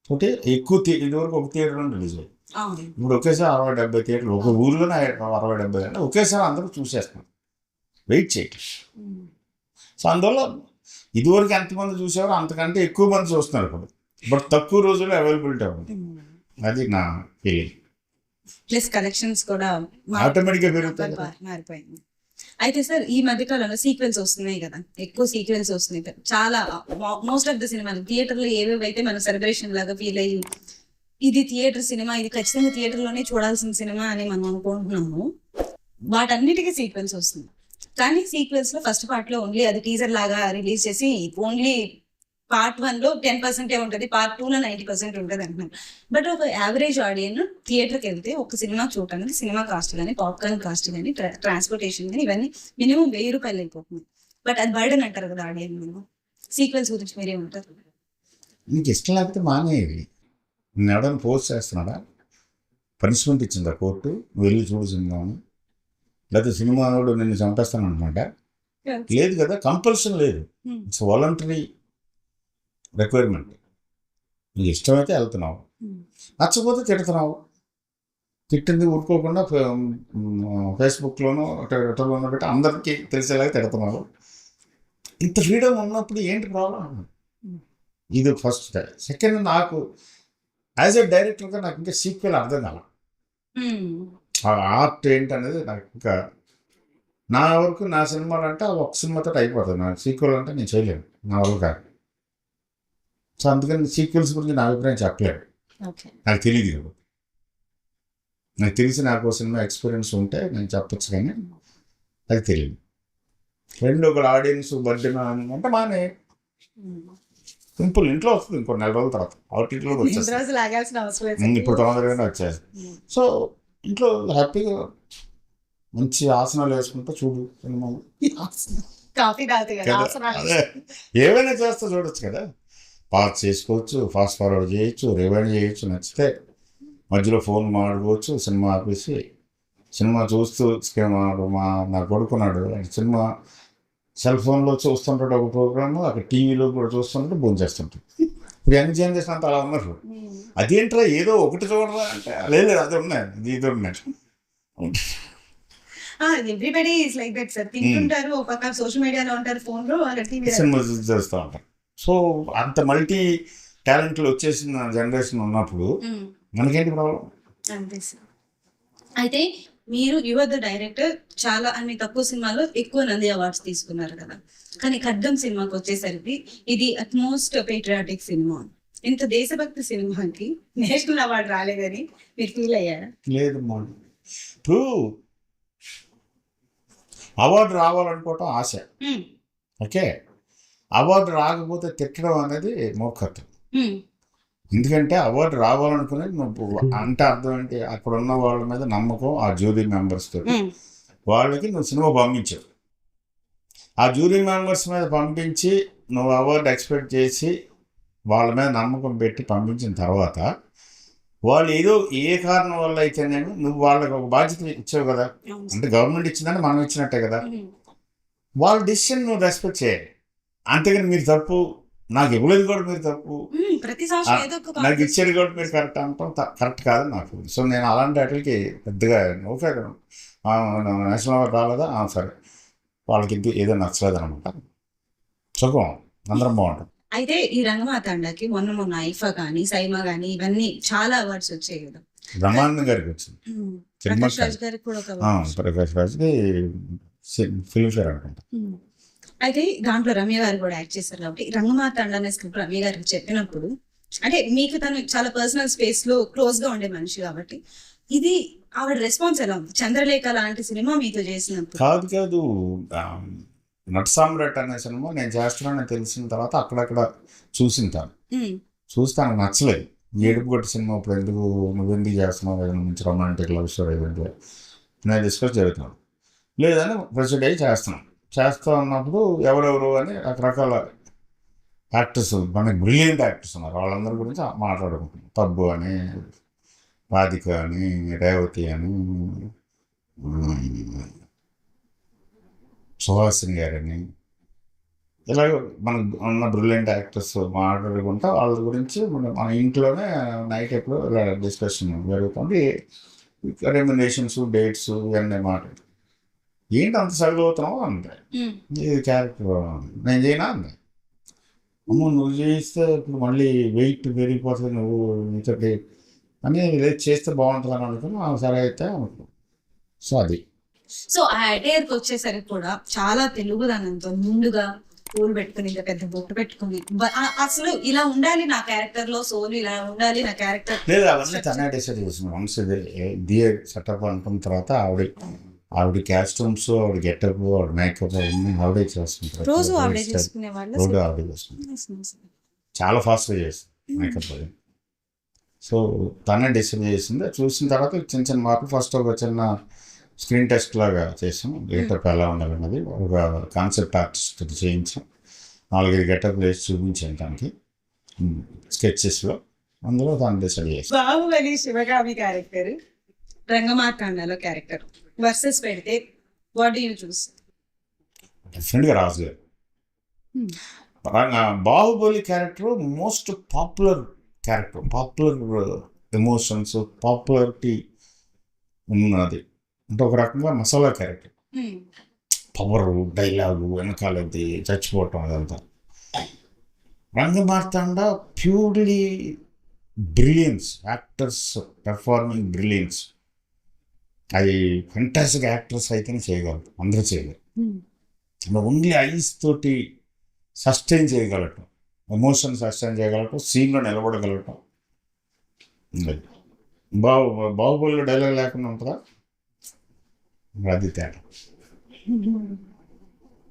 ఒకటి ఎక్కువ. ఇదివరకు ఒక థియేటర్లో రిలీజ్ అయ్యి ఇప్పుడు ఒకేసారి 60-70 థియేటర్లు ఒక ఊర్లోనే 60-70 అంటే ఒకేసారి అందరూ చూసేస్తున్నారు, వెయిట్ చేయట్లేదు. సో అందువల్ల ఇదివరకు ఎంతమంది చూసేవారు అంతకంటే ఎక్కువ మంది చూస్తున్నారు ఇప్పుడు, బట్ తక్కువ రోజుల్లో అవైలబిలిటీ ఉంది. అది నా ఫీలింగ్. ప్లస్ కలెక్షన్స్ కూడా ఆటోమేటిక్గా పెరుగుతాయి, మారిపోయింది. అయితే సార్ ఈ మధ్య కాలంలో సీక్వెన్స్ వస్తున్నాయి కదా, ఎక్కువ సీక్వెన్స్ వస్తున్నాయి. చాలా మోస్ట్ ఆఫ్ ద సినిమాలు థియేటర్లో ఏవేవైతే మనం సెలబ్రేషన్ లాగా ఫీల్ అయ్యి ఇది థియేటర్ సినిమా, ఇది ఖచ్చితంగా థియేటర్లోనే చూడాల్సిన సినిమా అని మనం అనుకుంటున్నాము, వాటన్నిటికీ సీక్వెన్స్ వస్తుంది. కానీ సీక్వెన్స్ లో ఫస్ట్ పార్ట్ లో ఓన్లీ అది టీజర్ లాగా రిలీజ్ చేసి ఓన్లీ పార్ట్ 1 లో 10% ఉంటుంది, పార్ట్ 2 లో 90% ఉంటుంది అంటున్నాను. బట్ ఒక యావరేజ్ ఆడియన్ థియేటర్కి వెళ్తే ఒక సినిమా చూడటానికి సినిమా కాస్ట్ కానీ, పాప్కార్న్ కాస్ట్ కానీ, ట్రాన్స్పోర్టేషన్ కానీ ఇవన్నీ మినిమం 1000 రూపాయలు అయిపోతుంది. బట్ అది బర్డెన్ అంటారు కదా ఆడియన్. మినిమం సీక్వెన్స్ గురించి మీరేమంటారు? నీకు ఇష్టం లేకపోతే మానేవి. ఎవడని పోస్ట్ చేస్తున్నాడా? పనిష్మెంట్ ఇచ్చింది ఆ కోర్టు, నువ్వు వెళ్ళి చూడు సినిమాను, లేకపోతే సినిమా కూడా నిన్ను చంపేస్తాను అనమాట. లేదు కదా, కంపల్షన్ లేదు, ఇట్స్ వాలంటరీ రిక్వైర్మెంట్. నీకు ఇష్టమైతే వెళ్తున్నావు, నచ్చకపోతే తిడుతున్నావు. తిట్టింది ఊరుకోకుండా ఫేస్బుక్లోనో ట్విట్టర్లోనో పెట్టి అందరికీ తెలిసేలాగా తిడుతున్నావు. ఇంత ఫ్రీడమ్ ఉన్నప్పుడు ఏంటి ప్రాబ్లం? ఇది ఫస్ట్. సెకండ్, నాకు యాజ్ ఎ డైరెక్టర్గా నాకు ఇంకా సీక్వెల్ అర్థం కాల. ఆ ఆర్ట్ ఏంటనేది నాకు ఇంకా, నా వరకు నా సినిమాలు అంటే ఒక సినిమాతో అయిపోతుంది. నాకు సీక్వెల్ అంటే నేను చేయలేను, నా వరకు కాదు. సో అందుకని సీక్వెల్స్ గురించి నా అభిప్రాయం చెప్పలేను, నాకు తెలియదు కదా. నాకు తెలిసి నాకు సినిమా ఎక్స్పీరియన్స్ ఉంటే నేను చెప్పచ్చు, కానీ అది తెలియదు. రెండు ఒక ఆడియన్స్ బర్త్డే అంటే మానే సింపుల్, ఇంట్లో వస్తుంది ఇంకో 4 రోజుల తర్వాత, అవుట్లెట్లో వచ్చేస్తుంది, ఇప్పుడు తొందరగానే వచ్చేది. సో ఇంట్లో హ్యాపీగా మంచి ఆసనాలు వేసుకుంటా చూడు సినిమాలు, అదే ఏవైనా చేస్తా చూడొచ్చు కదా. పాస్ చేసుకోవచ్చు, ఫాస్ట్ ఫార్వర్డ్ చేయొచ్చు, రివైండ్ చేయొచ్చు, నచ్చితే మధ్యలో ఫోన్ మాడుకోవచ్చు, సినిమా ఆపేసి సినిమా చూస్తూ నా కొడుకున్నాడు సినిమా సెల్ ఫోన్లో చూస్తుంటాడు ఒక ప్రోగ్రాము, అక్కడ టీవీలో కూడా చూస్తుంటాడు, భోజనం చేస్తుంటాడు. ఇప్పుడు యంగ్ జనరేషన్ అంతా అలా ఉన్నారు. అదేంట్రా ఏదో ఒకటి చూడరా అంటే లేదు, అది ఉన్నాయి, ఇది ఉన్నాయి. Everybody is like that sir. తింటుంటారు, ఒక పక్క సోషల్ మీడియాలో ఉంటారు, ఫోన్ లో సినిమా చేస్తూ ఉంటారు. సో అంత మల్టీ టాలెంట్లు వచ్చేసిన జనరేషన్ ఉన్నప్పుడు మనకేంటి ప్రాబ్లం? అంతే సార్. అయితే మీరు యువర్ ద డైరెక్టర్, చాలా అన్ని తక్కువ సినిమాలో ఎక్కువ నంది అవార్డ్స్ తీసుకున్నారు కదా. కానీ ఖడ్గం సినిమాకి వచ్చేసరికి ఇది అట్మోస్ట్ పేట్రియాటిక్ సినిమా. ఇంత దేశభక్తి సినిమాకి నేషనల్ అవార్డు రాలేదని మీరు ఫీల్ అయ్యారా? లేదు, ఇప్పుడు అవార్డు రావాలనుకోవటం ఆశ, ఓకే. అవార్డు రాకపోతే తిట్టడం అనేది మూర్ఖత్వం. ఎందుకంటే అవార్డు రావాలనుకునేది నువ్వు అంటే అర్థం ఏంటి, అక్కడ ఉన్న వాళ్ళ మీద నమ్మకం, ఆ జ్యూరీ మెంబర్స్ తోటి వాళ్ళకి నువ్వు సినిమా పంపించావు. ఆ జ్యూరీ మెంబర్స్ మీద పంపించి నువ్వు అవార్డు ఎక్స్పెక్ట్ చేసి వాళ్ళ మీద నమ్మకం పెట్టి పంపించిన తర్వాత వాళ్ళు ఏదో ఏ కారణం వల్ల అయితేనేమో నువ్వు వాళ్ళకి ఒక బాధ్యత ఇచ్చావు కదా. అంటే గవర్నమెంట్ ఇచ్చిందని మనం ఇచ్చినట్టే కదా. వాళ్ళ డిసిషన్ నువ్వు రెస్పెక్ట్ చేయాలి. అంతేగాని మీరు తప్పు, నాకు ఇవ్వలేదు కూడా మీరు తప్పు, నాకు ఇచ్చేది కూడా మీరు కరెక్ట్ అనటం కరెక్ట్ కాదు నాకు. సో నేను అలాంటి వాటికి పెద్దగా ఓకే, నేషనల్ అవార్డు రాలేదా, సరే వాళ్ళకి ఏదో నచ్చలేదు అనమాట. సుఖం, అందరం బాగుంటుంది. అయితే ఈ రంగమాతండకి మొన్న ఐఫా కానీ సైమా కానీ ఇవన్నీ చాలా అవార్డ్స్ వచ్చాయి కదా. బ్రహ్మానందం గారికి వచ్చింది, ప్రకాష్ రాజ్ గారికి కూడా ప్రకాష్ రాజ్కి ఫిల్మ్ఫేర్ అనుకుంటా. అయితే దాంట్లో రమ్య గారు కూడా యాక్ట్ చేశారు కాబట్టి రంగమాతండ అనే స్క్రిప్ట్ రమ్య గారికి చెప్పినప్పుడు, అంటే మీకు తను చాలా పర్సనల్ స్పేస్ లో క్లోజ్ గా ఉండే మనిషి కాబట్టి, ఇది ఆవిడ రెస్పాన్స్ ఎలా ఉంది? చంద్రలేఖ లాంటి సినిమా మీతో చేసినప్పుడు? కాదు, నట్ సామ్రాట్ అనే సినిమా నేను చేస్తున్నానని తెలిసిన తర్వాత అక్కడక్కడ చూస్తాను, నచ్చలేదు. ఏడుపు కొట్టి సినిమా ఇప్పుడు ఎందుకు, నువ్వెందుకు చేస్తున్నావు, ఏదైనా మంచి రొమాంటిక్ లవ్ స్టోరీ ఏదంటే నేను డిస్కస్ జరుగుతున్నాను, లేదని ప్రొసీడ్ అయ్యి చేస్తూ ఉన్నప్పుడు ఎవరెవరు అని రకరకాల యాక్టర్స్, మనకి బ్రిలియంట్ యాక్టర్స్ ఉన్నారు, వాళ్ళందరి గురించి మాట్లాడుకుంటున్నాం. పబ్బు అని, రాధిక అని, రేవతి అని, సుహాసిని గారని, ఇలాగ మనకు ఉన్న బ్రిలియంట్ యాక్టర్స్ మాట్లాడుకుంటా వాళ్ళ గురించి మన ఇంట్లోనే నైట్ ఎప్పుడు ఇలా డిస్కషన్ జరుగుతుంది. రెమ్యునేషన్స్, డేట్స్ ఇవన్నీ మాట్లాడు. ఏంటి అంత సగలు అవుతున్నావు అంటే, ఇది క్యారెక్టర్ నేను చేయనా అంది. అమ్మ నువ్వు చేస్తే ఇప్పుడు మళ్ళీ వెయిట్ పెరిగిపోతుంది, నువ్వు ఇంతటి అని లేదు చేస్తే బాగుంటుంది అని అనుకున్నా. సరే అయితే అనుకో. సో అది. సో ఆ అటైర్కి వచ్చేసరికి కూడా చాలా తెలుగుదనంతో ముందుగా పూలు పెట్టుకుని, ఇంకా పెద్ద బొట్టు పెట్టుకుని, అసలు ఇలా ఉండాలి నా క్యారెక్టర్ లో, సోలు ఇలా ఉండాలి నా క్యారెక్టర్ లేదు, అవన్నీ తనే డిసైడ్ చేసింది. వన్స్ ఇది సెటప్ అనుకున్న తర్వాత ఆవిడ కాస్ట్యూమ్స్, ఆవిడ గెటప్, ఆవిడ మేకప్ అవన్నీ ఆవిడే చేస్తుంటారు. రోజు ఆవిడే చేసుకునేవాళ్ళు. ఆవిడే చేస్తుంది, చాలా ఫాస్ట్గా చేస్తుంది మేకప్ అది. సో తనే డిసైడ్ చేసింది. చూసిన తర్వాత చిన్న చిన్న మార్పులు, ఫస్ట్ ఒక చిన్న స్క్రీన్ టెస్ట్ లాగా చేసాం, గెటప్ ఎలా ఉండాలన్నది ఒక కాన్సెప్ట్ ఆర్టిస్ట్ చేయించాం. 4-5 గెటప్ వేసి చూపించాను దానికి స్కెచెస్లో. అందులో తను డిసైడ్ చేసాం. బాహుబలి శివగామి క్యారెక్టర్ రంగమార్తాండలో క్యారెక్టర్ వర్సెస్ పెడితే వాట్ డూ యూ చూస్? డెఫినెట్గా Raju garu. Baahubali character most popular character, popular emotions, popularity ఉన్నది. అంటే ఒక రకంగా మసాలా క్యారెక్టర్, పవరు, డైలాగు, వెనకాలది చచ్చిపోవటం, అదంతా. Rangamarthanda purely brilliance, actors performing brilliance. అది ఫెంటాస్టిక్ యాక్టర్స్ అయితేనే చేయగలరు, అందరూ చేయగలరు. ఓన్లీ ఐస్ తోటి సస్టైన్ చేయగలటం, ఎమోషన్ సస్టైన్ చేయగలటం, సీన్లో నిలబడగలటం. బాహుబలిలో డైలాగ్ లేకుండా ఉంటుందా? అది తేడా.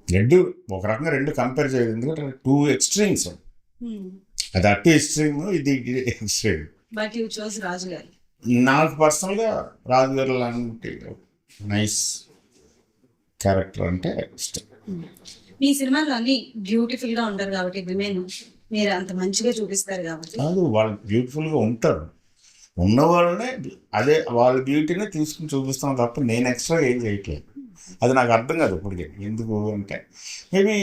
రెండు ఒక రకంగా రెండు కంపేర్ చేయదు, ఎందుకంటే టూ ఎక్స్ట్రీమ్స్. అది అటు ఎక్స్ట్రీమ్, ఇది ఎక్స్ట్రీమ్. బట్ యూ చూస్ రాజు గారు. నాకు పర్సనల్గా రాజుగారు లాంటి నైస్ క్యారెక్టర్ అంటే ఇష్టం. మీ సినిమాలో అన్ని బ్యూటిఫుల్ గా ఉంటారు కాబట్టి విమెన్ మీరు అంత మంచిగా చూపిస్తారు కాబట్టి. కాదు, వాళ్ళు బ్యూటిఫుల్గా ఉంటారు, ఉన్నవాళ్ళనే అదే వాళ్ళ బ్యూటీనే తీసుకుని చూపిస్తాం తప్ప నేను ఎక్స్ట్రా ఏం చేయట్లేదు. అది నాకు అర్థం కాదు ఇప్పటికే. ఎందుకు అంటే మేబీ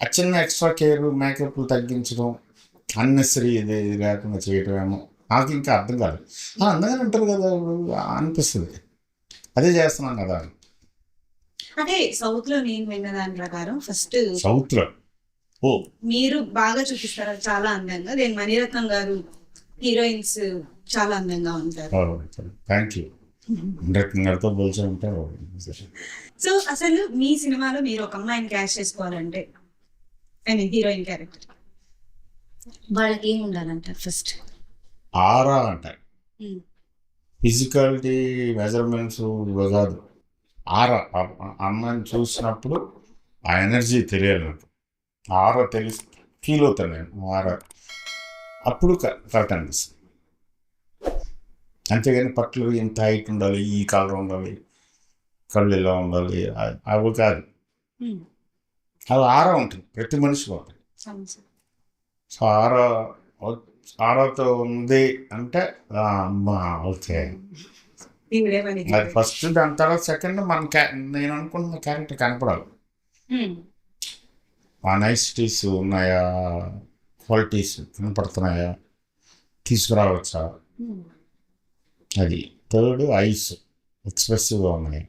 ఆ చిన్న ఎక్స్ట్రా కేర్, మేకప్లు తగ్గించడం, అన్నెసరీ ఇది లేకుండా చేయడం ఏమో నాకు ఇంకా అర్థం కాదు. అందంగానే ఉంటారు కదా అనిపిస్తుంది, అదే చేస్తున్నాను కదా. అంటే సౌత్ లో నేను విన్న దాని ప్రకారం ఫస్ట్ సౌత్లో మీరు బాగా చూపిస్తారు చాలా అందంగా. నేను మణిరత్నం గారు హీరోయిన్స్ చాలా అందంగా ఉంటారు. Thank you. గారితో పోల్చి ఉంటే. సో అసలు మీ సినిమాలో మీరు ఒక అమ్మాయిని క్యాష్ చేసుకోవాలంటే, ఐ మీన్ హీరోయిన్ క్యారెక్టర్, వాళ్ళకి ఏం ఉండాలంటారు? ఫస్ట్ ఆరా అంటారు, ఫిజికాలిటీ మెజర్మెంట్స్ కాదు, ఆరా. అమ్మాయిని చూసినప్పుడు ఆ ఎనర్జీ తెలియాలి నాకు, ఆరా తెలిసి ఫీల్ అవుతాను నేను. ఆరా అప్పుడు కరెక్ట్ అనిపిస్తుంది. అంతేగాని పట్లు ఇంత హైట్ ఉండాలి, ఈ కలర్ ఉండాలి, కళ్ళు ఇలా ఉండాలి, అవి కాదు. అది ఆరా ఉంటుంది, ప్రతి మనిషికి ఉంటుంది. సో ఆరాతో ఉంది అంటే అమ్మా ఓకే, అది ఫస్ట్. దాని తర్వాత సెకండ్ నేను అనుకుంటున్న క్యారెక్టర్ కనపడాలి. ఆ నైసిటీస్ ఉన్నాయా, క్వాలిటీస్ కనపడుతున్నాయా, తీసుకురావచ్చా, అది. థర్డ్ ఐస్ ఎక్స్ప్రెసివ్గా ఉన్నాయి,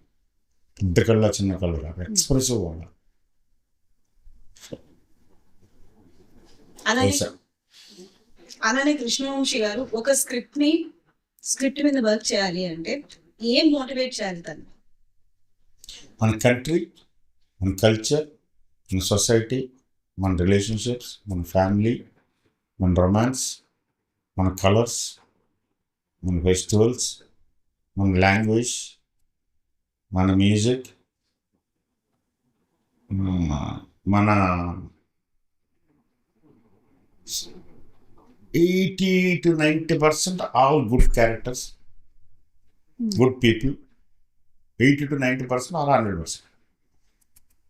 పెద్ద కళ్ళ చిన్న కళ్ళు ఎక్స్ప్రెసివ్గా ఉన్నాయి. అలానే కృష్ణవంశీ గారు ఒక స్క్రిప్ట్ మీద వర్క్ చేయాలి అంటే ఏం మోటివేట్ చేయాలి తను? మన కంట్రీ, మన కల్చర్, మన సొసైటీ, మన రిలేషన్షిప్స్, మన ఫ్యామిలీ, మన రొమాన్స్, మన కలర్స్, మన ఫెస్టివల్స్, మన లాంగ్వేజ్, మన మ్యూజిక్, మన 80 to 90% all good characters, good people. 80 to 90% all 100%.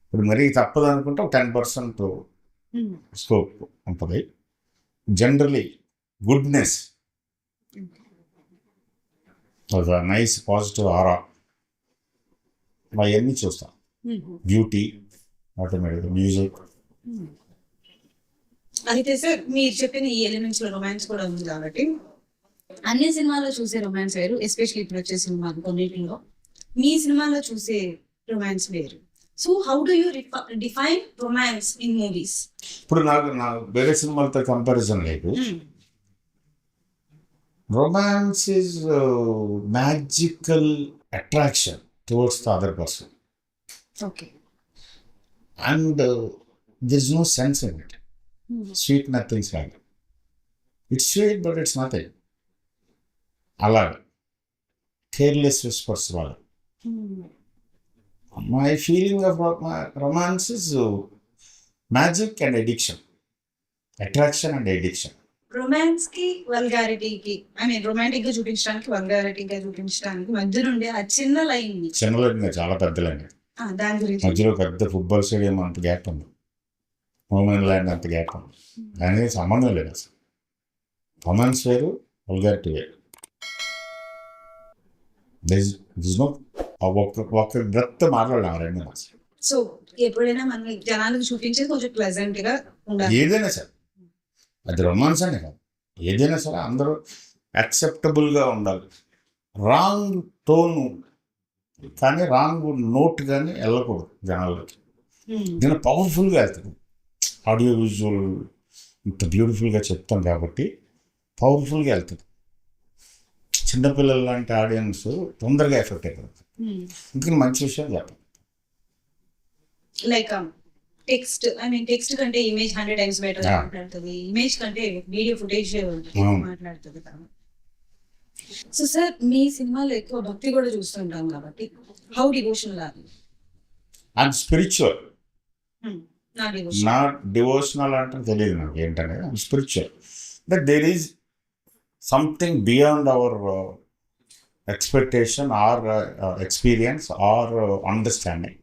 ఇప్పుడు మరీ తప్పదు అనుకుంటే ఒక 10% స్కోప్ ఉంటుంది. జనరలీ గుడ్నెస్, ఒక నైస్ పాజిటివ్ ఆరా, అవన్నీ చూస్తాం. Beauty, automatic music. అయితే సార్ మీరు చెప్పిన ఈ ఎలిమెంట్స్ లో రొమాన్స్ కూడా ఉంది కాబట్టి అన్ని సినిమాల్లో చూసే రొమాన్స్ వేరు, ఎస్పెషల్లీ ఇప్పుడు వచ్చే సినిమాలు కొన్నిటిలో మీ సినిమాలో చూసే రొమాన్స్ వేరు. So how do you define romance in movies? ఇప్పుడు నాకు వేరే సినిమాలతో కంపారిజన్ లేదు. Romance is magical attraction towards the other person. Okay. And there is no sense in it. Sweet nothing's like. It's sweet, but it's nothing. అలాగే కేర్లెస్ విస్పర్స్ లాగా. My feeling of romance is magic and addiction, attraction and addiction. Romance కి వల్గారిటీకి, ఐ మీన్ రొమాంటిక్ గా చూపించడానికి, వల్గారిటీగా చూపించడానికి మధ్య నుండి ఆ చిన్న లైన్, చిన్న లైన్ చాలా పెద్ద లైన్, దాని గురించి మధ్యలో పెద్ద ఫుట్బాల్ స్టేడియం అంత గ్యాప్ ఉంది, ఉమెన్ ల్యాండ్ అంత గ్యాప్ ఉంది. దానికి సంబంధం లేదు అసలు. రొమాన్స్ వేరు, వల్గారిటీ వేరు. దిస్ నో ఒక బ్రెత్ మాట్లాడలేము రెండు మాసం. సో ఎప్పుడైనా మనం జనాలకు చూపించేది కొంచెం ప్లెజెంట్ గా ఉండాలి. ఏదైనా సరే అది రొమాన్స్ అనే కాదు, ఏదైనా సరే అందరూ యాక్సెప్టబుల్గా ఉండాలి. రాంగ్ టోన్ కానీ రాంగ్ నోట్ కానీ వెళ్ళకూడదు జనాలకి. దీని పవర్ఫుల్గా వెళ్తుంది. ఆడియో విజువల్ ఇంత బ్యూటిఫుల్గా చెప్తాం కాబట్టి పవర్ఫుల్గా వెళ్తుంది. చిన్నపిల్లలు లాంటి ఆడియన్స్ తొందరగా ఎఫెక్ట్ అయిపోతుంది. అందుకని మంచి విషయం చెప్పాలి. లైక్ టెక్స్ట్ టెక్స్ట్ కంటే ఇమేజ్ 100 times బెటర్ మాట్లాడుతుంది. ఇమేజ్ కంటే వీడియో ఫుటేజ్ మాట్లాడుతుంది. సో సార్ మీ సినిమాలో ఎక్కువ భక్తి కూడా చూస్తుంటాం కాబట్టి హౌ డివోషనల్ అది? అండ్ స్పిరిచువల్, నా డివోషన్ నాట్ డివోషనల్ అంటే తెలియదు నాకు ఏంటనే. Spiritual that there is something beyond our expectation or experience or understanding.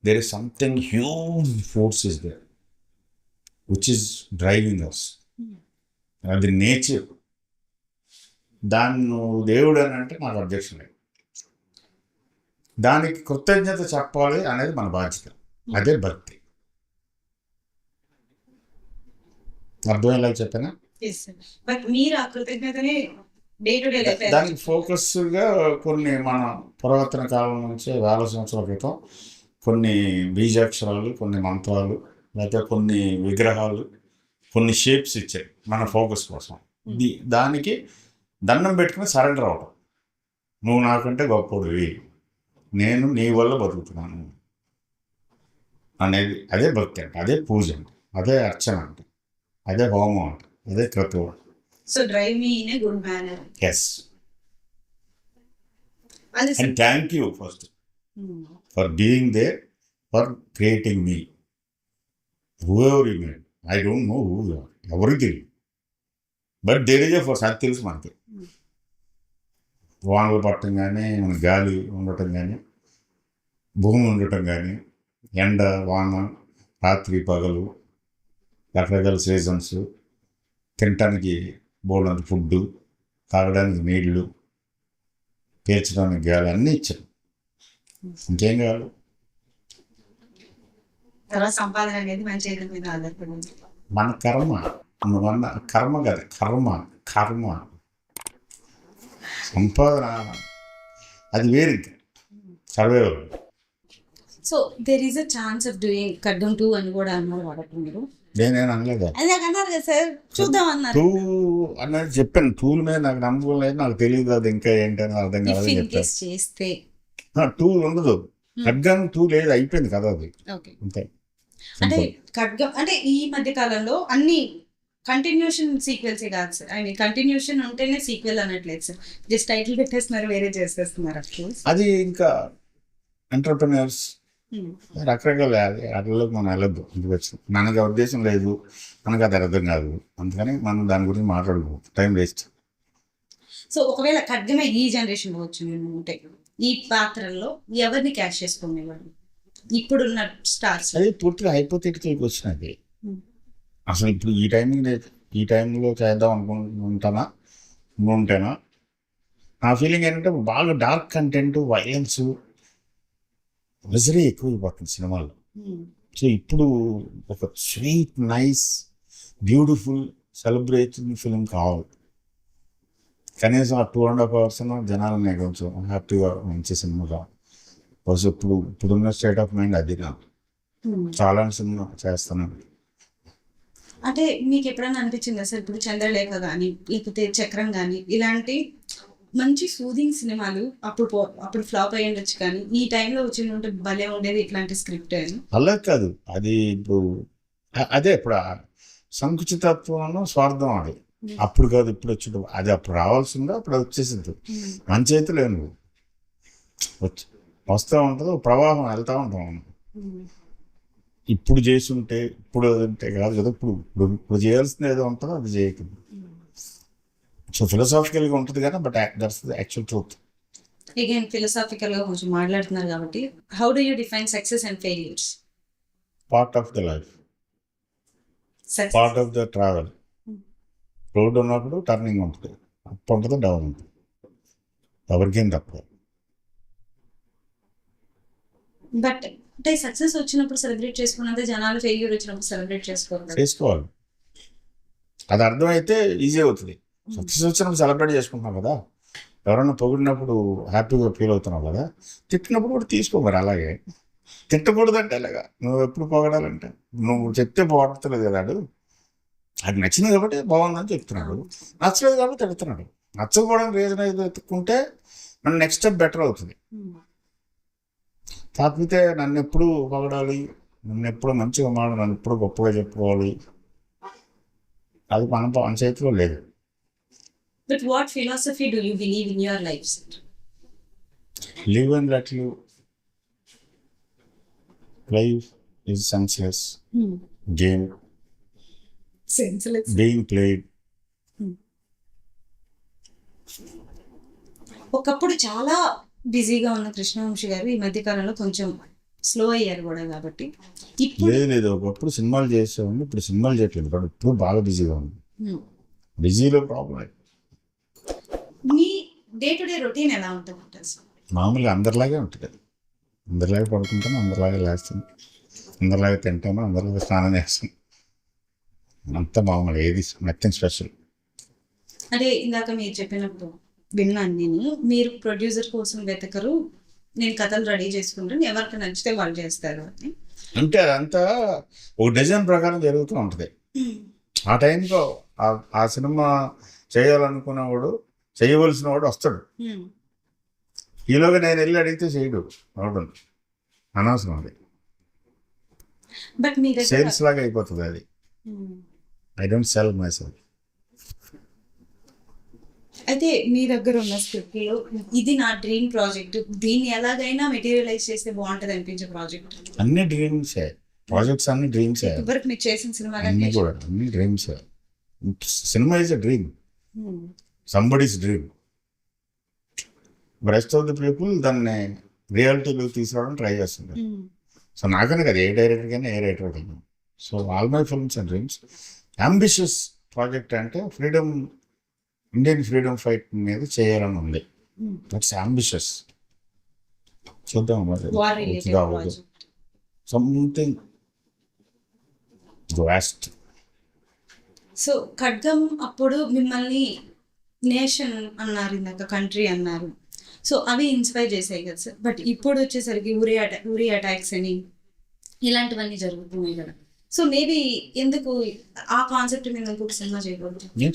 There is something huge force is there which is driving us. అది నేచర్. దాన్ని నువ్వు దేవుడు అని అంటే నాకు అబ్జెక్షన్ లేదు. దానికి కృతజ్ఞత చెప్పాలి అనేది మన బాధ్యత. అదే భక్తి. అర్థమయ్యేలా చెప్పానా? బట్ మీరు ఆ కృతజ్ఞతని డే టు డే లైఫ్ దానికి ఫోకస్గా కొన్ని మన పురాతన కాలం నుంచి వేల సంవత్సరాల క్రితం కొన్ని బీజాక్షరాలు, కొన్ని మంత్రాలు, లేకపోతే కొన్ని విగ్రహాలు, కొన్ని షేప్స్ ఇచ్చాయి మన ఫోకస్ కోసం. దానికి దండం పెట్టుకుని సరెండర్ అవడం. నువ్వు నాకంటే గొప్పడివి, నేను నీ వల్ల బతుకుతున్నాను అనేది అదే భక్తి అంటే, అదే పూజ అంటే, అదే అర్చన అంటే, అదే హోమం అంటే, అదే క్రతువు. So drive me in a good manner. Yes. And thank you first for being there, for creating me. Whoever you made, I don't know who you are, everything. But there is a force, అది తెలుసు మనకి. వానలు పట్టడం కానీ, మన గాలి ఉండటం కానీ, భూమి ఉండటం కానీ, ఎండ వాన, రాత్రి పగలు, రకరకాల సీజన్స్, తినటానికి బోల్డంత ఫుడ్డు, తాగడానికి నీళ్లు, పీల్చడానికి గాలి అన్నీ ఇచ్చారు. ఇంకేం కావాలి? తర్వాత సంపాదన అనేది మంచి ఏదో మీద ఆధారపడి ఉంది. మన కర్మ, నువ్వన్న కర్మ కదా, కర్మ సంపాదన అది వేరు, survival. So there is a chance of doing ఖడ్గం 2 అని కూడా అన్నారు కాబట్టి మీరు నేనేం అనలేదు. అదే అన్నారు కదా సార్, చూద్దాం అన్నారు. టూ అనేది చెప్పాను. టూల్ మీద నాకు నమ్మకం లేదు, నాకు తెలియదు అది ఇంకా ఏంటని అర్థం కాదు చెప్పాను. చేస్తే టూ ఉండదు, ఖడ్గం 2 లేదు, అయిపోయింది కదా అది. అంతే. అంటే ఖడ్గం అంటే ఈ మధ్య కాలంలో అన్ని కంటిన్యూషన్ సీక్వెల్సే కాదు సార్. కంటిన్యూషన్ ఉంటేనే సీక్వెల్ అనట్లేదు సార్. జస్ట్ టైటిల్ పెట్టేస్తున్నారు, వేరే చేసేస్తున్నారు. అది ఇంకా ఎంటర్ప్రినర్స్ రకరకాల వాటిలోకి మనం వెళ్ళొద్దు. ఇంటికి వచ్చి మనకు ఉద్దేశం లేదు, మనకు అది అర్థం కాదు, అందుకని మనం దాని గురించి మాట్లాడుకోవచ్చు, టైం వేస్ట్. సో ఒకవేళ ఖడ్గమే ఈ జనరేషన్ వచ్చి ఉంటే ఈ పాత్రల్లో ఎవరిని క్యాష్ చేసుకునేవాడు ఇప్పుడున్న స్టార్స్? అది పూర్తిగా హైపోథెటికల్ క్వశ్చన్. అది అసలు ఇప్పుడు ఈ టైంలో చేద్దాం అనుకుంటానా ఉంటేనా? నా ఫీలింగ్ ఏంటంటే బాగా డార్క్ కంటెంట్, వైలెన్స్, మిజరీ ఎక్కువైపోతుంది సినిమాలో. సో ఇప్పుడు ఒక sweet, nice, beautiful, celebrating film కావాలి. కనీసం ఆ 2.5 hours జనాలని కొంచెం హ్యాపీగా మంచి సినిమా కావాలి. బస్ ఇప్పుడున్న స్టేట్ ఆఫ్ మైండ్ అది కాదు. చాలా సినిమా చేస్తున్నాను. అంటే మీకు ఎప్పుడైనా అనిపించిందా సార్, ఇప్పుడు చంద్రలేఖ కానీ లేకపోతే చక్రం కానీ ఇలాంటి మంచి సూదింగ్ సినిమాలు అప్పుడు ఫ్లాప్ అయ్యి ఉండొచ్చు, కానీ ఈ టైంలో వచ్చి ఉంటే భలే ఉండేది ఇట్లాంటి స్క్రిప్ట్ అని? అలా కాదు, అది ఇప్పుడు అదే ఇప్పుడు సంకుచితత్వం, స్వార్థం అది అప్పుడు కాదు, ఇప్పుడు వచ్చి అది అప్పుడు రావాల్సిందో అప్పుడు వచ్చేసింది. మంచి అయితే లేదు, వస్తూ ఉంటుంది, ప్రవాహం వెళ్తూ ఉంటాం. ఇప్పుడు చేస్తుంటే ఇప్పుడు అంటే కాదు కదా, ఇప్పుడు చేయాల్సింది ఏదో ఉంటుందో అది చేయకుండా. సో ఫిలాసాఫికల్గా ఉంటుంది కదా, but that's the actual truth. Again ఫిలాసాఫికల్గా కొంచెం మాట్లాడుతున్నారు కాబట్టి, how do you define success and failures? Part of the life, part of the travel. Road ఉన్నప్పుడు టర్నింగ్ ఉంటుంది, అప్ ఉంటుంది, డౌన్ ఉంటుంది, ఎవరికేం తప్ప. బట్ అంటే సక్సెస్ వచ్చినప్పుడు సెలబ్రేట్ చేసుకున్నంత జనాలు ఫెయిల్యూర్ వచ్చినప్పుడు సెలబ్రేట్ చేసుకోవాలి. చేసుకోవాలి. అది అర్థమైతే ఈజీ అవుతుంది. సక్సెస్ వచ్చినప్పుడు సెలబ్రేట్ చేసుకుంటున్నాం కదా, ఎవరైనా పొగిడినప్పుడు హ్యాపీగా ఫీల్ అవుతున్నావు కదా, తిట్టినప్పుడు కూడా తీసుకో మరి అలాగే. తిట్టకూడదంటే అలాగా, నువ్వు ఎప్పుడు పొగడాలంటే నువ్వు చెప్తే బాగుంటలేదు కదా, అది నచ్చింది కాబట్టి బాగుందని చెప్తున్నాడు, నచ్చలేదు కాబట్టి తిడుతున్నాడు. నచ్చకపోవడానికి రీజన్ ఏదో ఎత్తుకుంటే మన నెక్స్ట్ స్టెప్ బెటర్ అవుతుంది. కాకపోతే నన్ను ఎప్పుడు పొగడాలి, నన్ను ఎప్పుడు మంచిగా మాడు, నన్ను ఎప్పుడు గొప్పగా చెప్పుకోవాలి, అది మన చేతిలో లేదు. But what philosophy do you believe in your life, sir? Live and let live. Life is senseless game Senseless. being played. ఒకప్పుడు చాలా బిజీగా ఉన్న కృష్ణవంశీ గారు ఈ మధ్య కాలంలో కొంచెం స్లో అయ్యారు కూడా, కాబట్టి ఇప్పుడు లేదు ఒకప్పుడు సినిమాలు చేసేవాడిని, ఇప్పుడు సినిమాలు చేయట్లేదు కాబట్టి ఇప్పుడు బాగా బిజీగా ఉంది. బిజీలో problem. Me day to day routine ఎలా ఉంటుంది సార్? మామూలుగా అందరిలాగే ఉంటుంది. అందరిలాగే పడుకుంటాను, అందరిలాగే లేస్తాను, అందరిలాగే తింటాను, అందరిలాగే స్నానం చేస్తాను, అంతా మామూలు, ఏది నథింగ్ స్పెషల్. అంటే ఇందాక మీరు చెప్పినప్పుడు విన్నాను నేను, మీరు ప్రొడ్యూసర్ కోసం వెతకరు, నేను కథలు రెడీ చేసుకుంటాను, ఎవరికి నచ్చితే వాళ్ళు చేస్తారు అని. అంటే అదంతా ఒక డిజైన్ ప్రకారం జరుగుతూ ఉంటుంది. ఆ టైంలో ఆ సినిమా చేయాలనుకున్నవాడు, చేయవలసిన వాడు వస్తాడు. ఈలోగా నేను వెళ్ళి అడిగితే చేయడు, అవడం అనవసరం. అది బట్ మీ దగ్గర సేల్స్ లాగా అయిపోతుంది. అది I don't sell my self. అయితే మీ దగ్గర ఉన్న స్క్రిప్ట్ లో ఇది నా డ్రీమ్ ప్రాజెక్ట్, దీన్ని ఎలాగైనా మెటీరియలైజ్ చేస్తే బాగుంటది అనిపించే ప్రాజెక్ట్? అన్ని డ్రీమ్సే, ప్రాజెక్ట్స్ అన్ని డ్రీమ్సే. ఇప్పటివరకు మీరు చేసిన సినిమా అన్ని కూడా అన్ని డ్రీమ్సే. Cinema is a dream, somebody's dream. Rest of the people దాన్ని రియాలిటీలో తీసుకురావడం ట్రై చేస్తుంటారు. సో నాకనే కదా, ఏ డైరెక్టర్ కానీ ఏ రైటర్ కానీ. So all my films and dreams. Ambitious project అంటే ఇండియన్ ఫ్రీడమ్ ఫైట్ మీద చేయాలని ఉంది. That's ambitious. చూద్దాం మరి, సంథింగ్ వాస్ట్. సో ఖడ్గం అప్పుడు మిమ్మల్ని నేషన్ అన్నారు, ఇందాక కంట్రీ అన్నారు, సో అవి ఇన్స్పైర్ చేసాయి కదా సార్. బట్ ఇప్పుడు వచ్చేసరికి ఉరి అటాక్స్ అని ఇలాంటివన్నీ జరుగుతున్నాయి కదా. సో మేబీ ఎందుకు ఆ కాన్సెప్ట్ మీద ఇంకొక సినిమా చేయకూడదు? నేను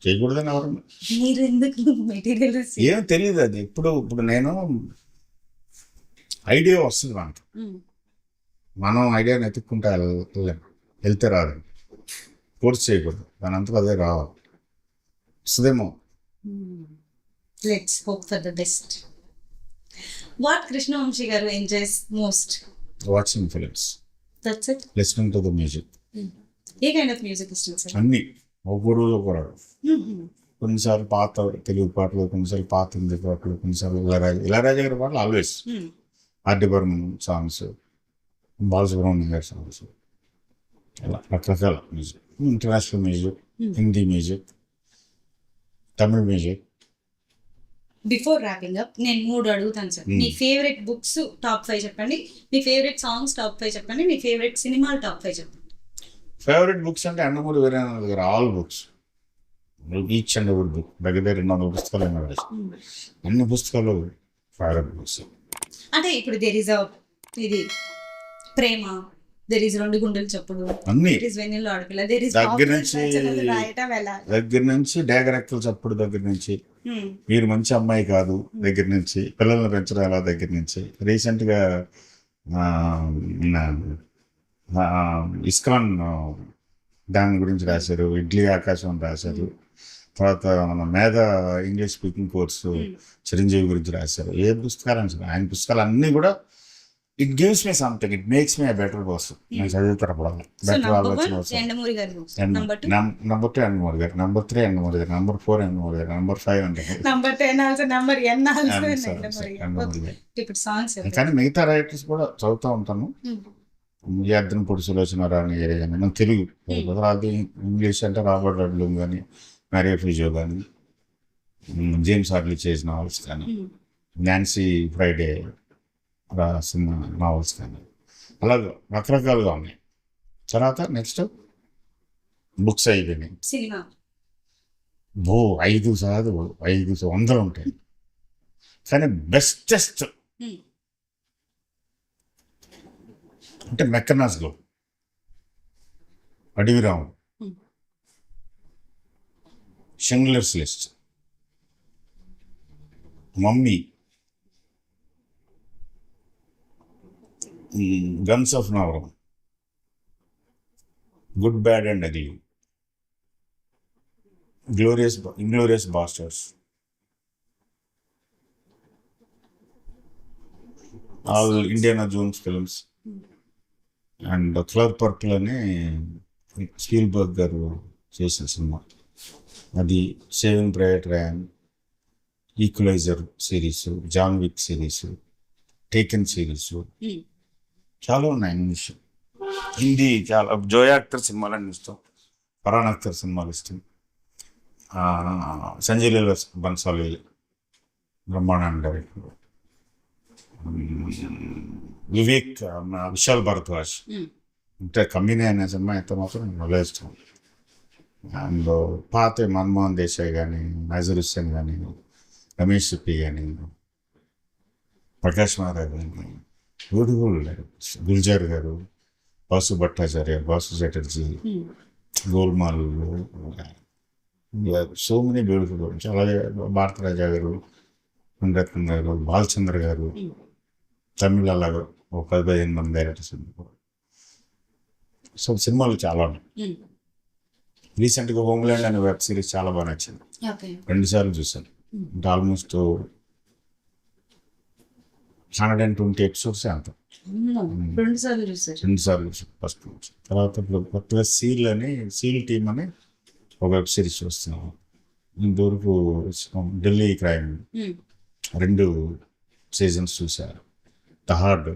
చేయకూడదని ఎవరు, మీరు ఎందుకు మెటీరియల్ ఏం తెలియదు. అది ఇప్పుడు నేను ఐడియా వస్తుంది మనకి, మనం ఐడియాని ఎత్తుక్కుంటా వెళ్తే రాదు, కోర్స్ చేయకూడదు, దాని అంతా అదే రావాలి, వస్తుందేమో. Let's hope for the best. What Krishnavamshi garu enjoys most? Watching films, that's it. Listening to the music. ఏ కైండ్ ఆఫ్ మ్యూజిక్ ఇష్టం సార్? అన్ని, ఒక్కో రోజు ఒకరాడు. కొన్నిసార్లు పాత తెలుగు పాటలు, కొన్నిసార్లు పాత హిందీ పాటలు, కొన్నిసార్లు ఇళయరాజా గారి పాటలు ఆల్వేస్. ఆర్డి బర్మన్ సాంగ్స్, బాలసుబ్రహ్మణ్యం గారి సాంగ్స్, అలా రకరకాల music. International music, Hindi music, Tamil music. Before wrapping up నేను 3 అడుగుతాను సార్. మీ ఫేవరెట్ బుక్స్ టాప్ 5 చెప్పండి, మీ ఫేవరెట్ సాంగ్స్ టాప్ 5 చెప్పండి, మీ ఫేవరెట్ సినిమాలు టాప్ 5 చెప్పండి. ఫేవరెట్ బుక్స్ అంటే యండమూరి వీరేంద్ర దగ్గర ఆల్ బుక్స్, ఈచ్ అండ్ ఎవరి బుక్, దగ్గర 200 పుస్తకాలు అన్ని పుస్తకాలు ఫేవరెట్ బుక్స్. అంటే ఇప్పుడు ఇది ప్రేమ, దెర్ ఈస్ 2 గుండెలు చెప్పుడు, అన్ని వెన్నెల్లో ఆడపిల్ల, దెర్ ఈస్ దగ్గర నుంచి డేగరెక్కలు చప్పుడు దగ్గర నుంచి, మీరు మంచి అమ్మాయి కాదు దగ్గర నుంచి, పిల్లల్ని పెంచడం ఎలా దగ్గర నుంచి, రీసెంట్గా ఇస్కాన్ దాని గురించి రాశారు, ఇడ్లీ ఆకాశం రాశారు, తర్వాత మన మేధ ఇంగ్లీష్ స్పీకింగ్ కోర్సు చిరంజీవి గురించి రాశారు. ఏ పుస్తకాలు అని ఆయన పుస్తకాలు అన్నీ కూడా it gives me something, it makes me better person. నేను చదువుతున్నప్పుడు బెటర్ ఆలోచన వస్తుంది. నెంబర్ 2 యండమూరి గారు, నెంబర్ 3 యండమూరి గారు, నెంబర్ 4 యండమూరి గారు, నెంబర్ 5 అంటే కానీ మిగతా రైటర్స్ కూడా చదువుతూ ఉంటాను. యార్దనపూడి సులోచన రాణి మన తెలుగు, అది ఇంగ్లీష్ అంటే రాబర్ట్ రెడ్లూమ్ కానీ, మరియా ఫిజో కానీ, జేమ్స్ హార్లీ చేజ్ నావల్స్ కానీ, నాన్సీ ఫ్రైడే, రాసిన నావల్స్ కానీ అలాగే రకరకాలుగా ఉన్నాయి. తర్వాత నెక్స్ట్ బుక్స్ అయిపోయినాయి. సినిమా 500 ఉంటాయి. కానీ బెస్టెస్ట్ అంటే మెక్కనాస్లో అడవిరాము, Schindler's List, Mummy, Guns of Navarone, Good Bad and Ugly, Inglourious Basterds, all Indiana Jones films and Colour Purple అని స్పీల్బర్గ్ గారు చేసిన సినిమా, అది Saving Private Ryan, Equalizer series, John Wick series, Taken series చాలా ఉన్నాయి. ఇంగ్లీష్, హిందీ చాలా. జోయా అఖ్తర్ సినిమాలని ఇష్టం, ఫరాన్ అఖ్తర్ సినిమాలు ఇష్టం, సంజయ్ లీలా బన్సాలి బ్రహ్మానంద డైరెక్టర్, వివేక్, విశాల్ భరద్వాజ్, అంటే కమ్యూని అనే సినిమా ఎంత మాత్రం చాలా ఇష్టం. అండ్ పాత మన్మోహన్ దేశాయ్ కానీ, నజర్ హుస్సేన్ కానీ, రమేష్ సిప్పి కానీ, ప్రకాష్ మహారాజ్ కానీ, బ్యూటిఫుల్ గుల్జార్ గారు, boss Bhattacharya, boss Chatterjee, golmaal, so many beautiful. అలాగే భారతరాజా గారు, మణిరత్నం గారు, బాలచంద్ర గారు, తమిళ అలాగా ఒక 10-15 మంది డైరెక్టర్స్. సో సినిమాలు చాలా ఉన్నాయి. రీసెంట్గా హోమ్ల్యాండ్ అనే వెబ్ సిరీస్ చాలా బాగా నచ్చింది, 2 సార్లు చూసాను. అంటే ఆల్మోస్ట్ 120 ఎపిసోడ్స్ అంత 2 సార్లు చూసారు. 2 సార్లు చూసాను ఫస్ట్ నుంచి. తర్వాత ఇప్పుడు కొత్తగా సీల్ టీమ్ అని ఒక వెబ్ సిరీస్ వస్తున్నాం. ఇంతవరకు ఢిల్లీ క్రైమ్ 2 సీజన్స్ చూశారు. థర్డ్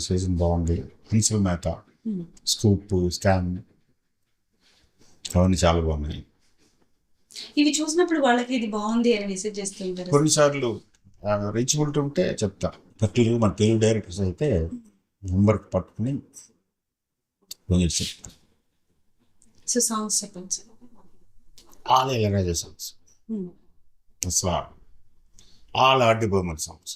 సీజన్ బాగుంది. హన్సల్ మేతా, స్కూప్, స్కామ్ అవన్నీ చాలా బాగున్నాయి. ఇవి చూసినప్పుడు వాళ్ళకి ఇది బాగుంది అని మెసేజ్ చేస్తుంటారు. కొన్నిసార్లు రీచబిలిటీ ఉంటే చెప్తా. పర్టికులర్గా మన తెలుగు డైరెక్టర్స్ అయితే నెంబర్కి పట్టుకుని కొంచెం చెప్తా. సో సాంగ్స్ చెప్పండి సార్. ఆల్ ఇళయరాజా సాంగ్స్, అసలు ఆల్ ఆర్డి బర్మన్ సాంగ్స్.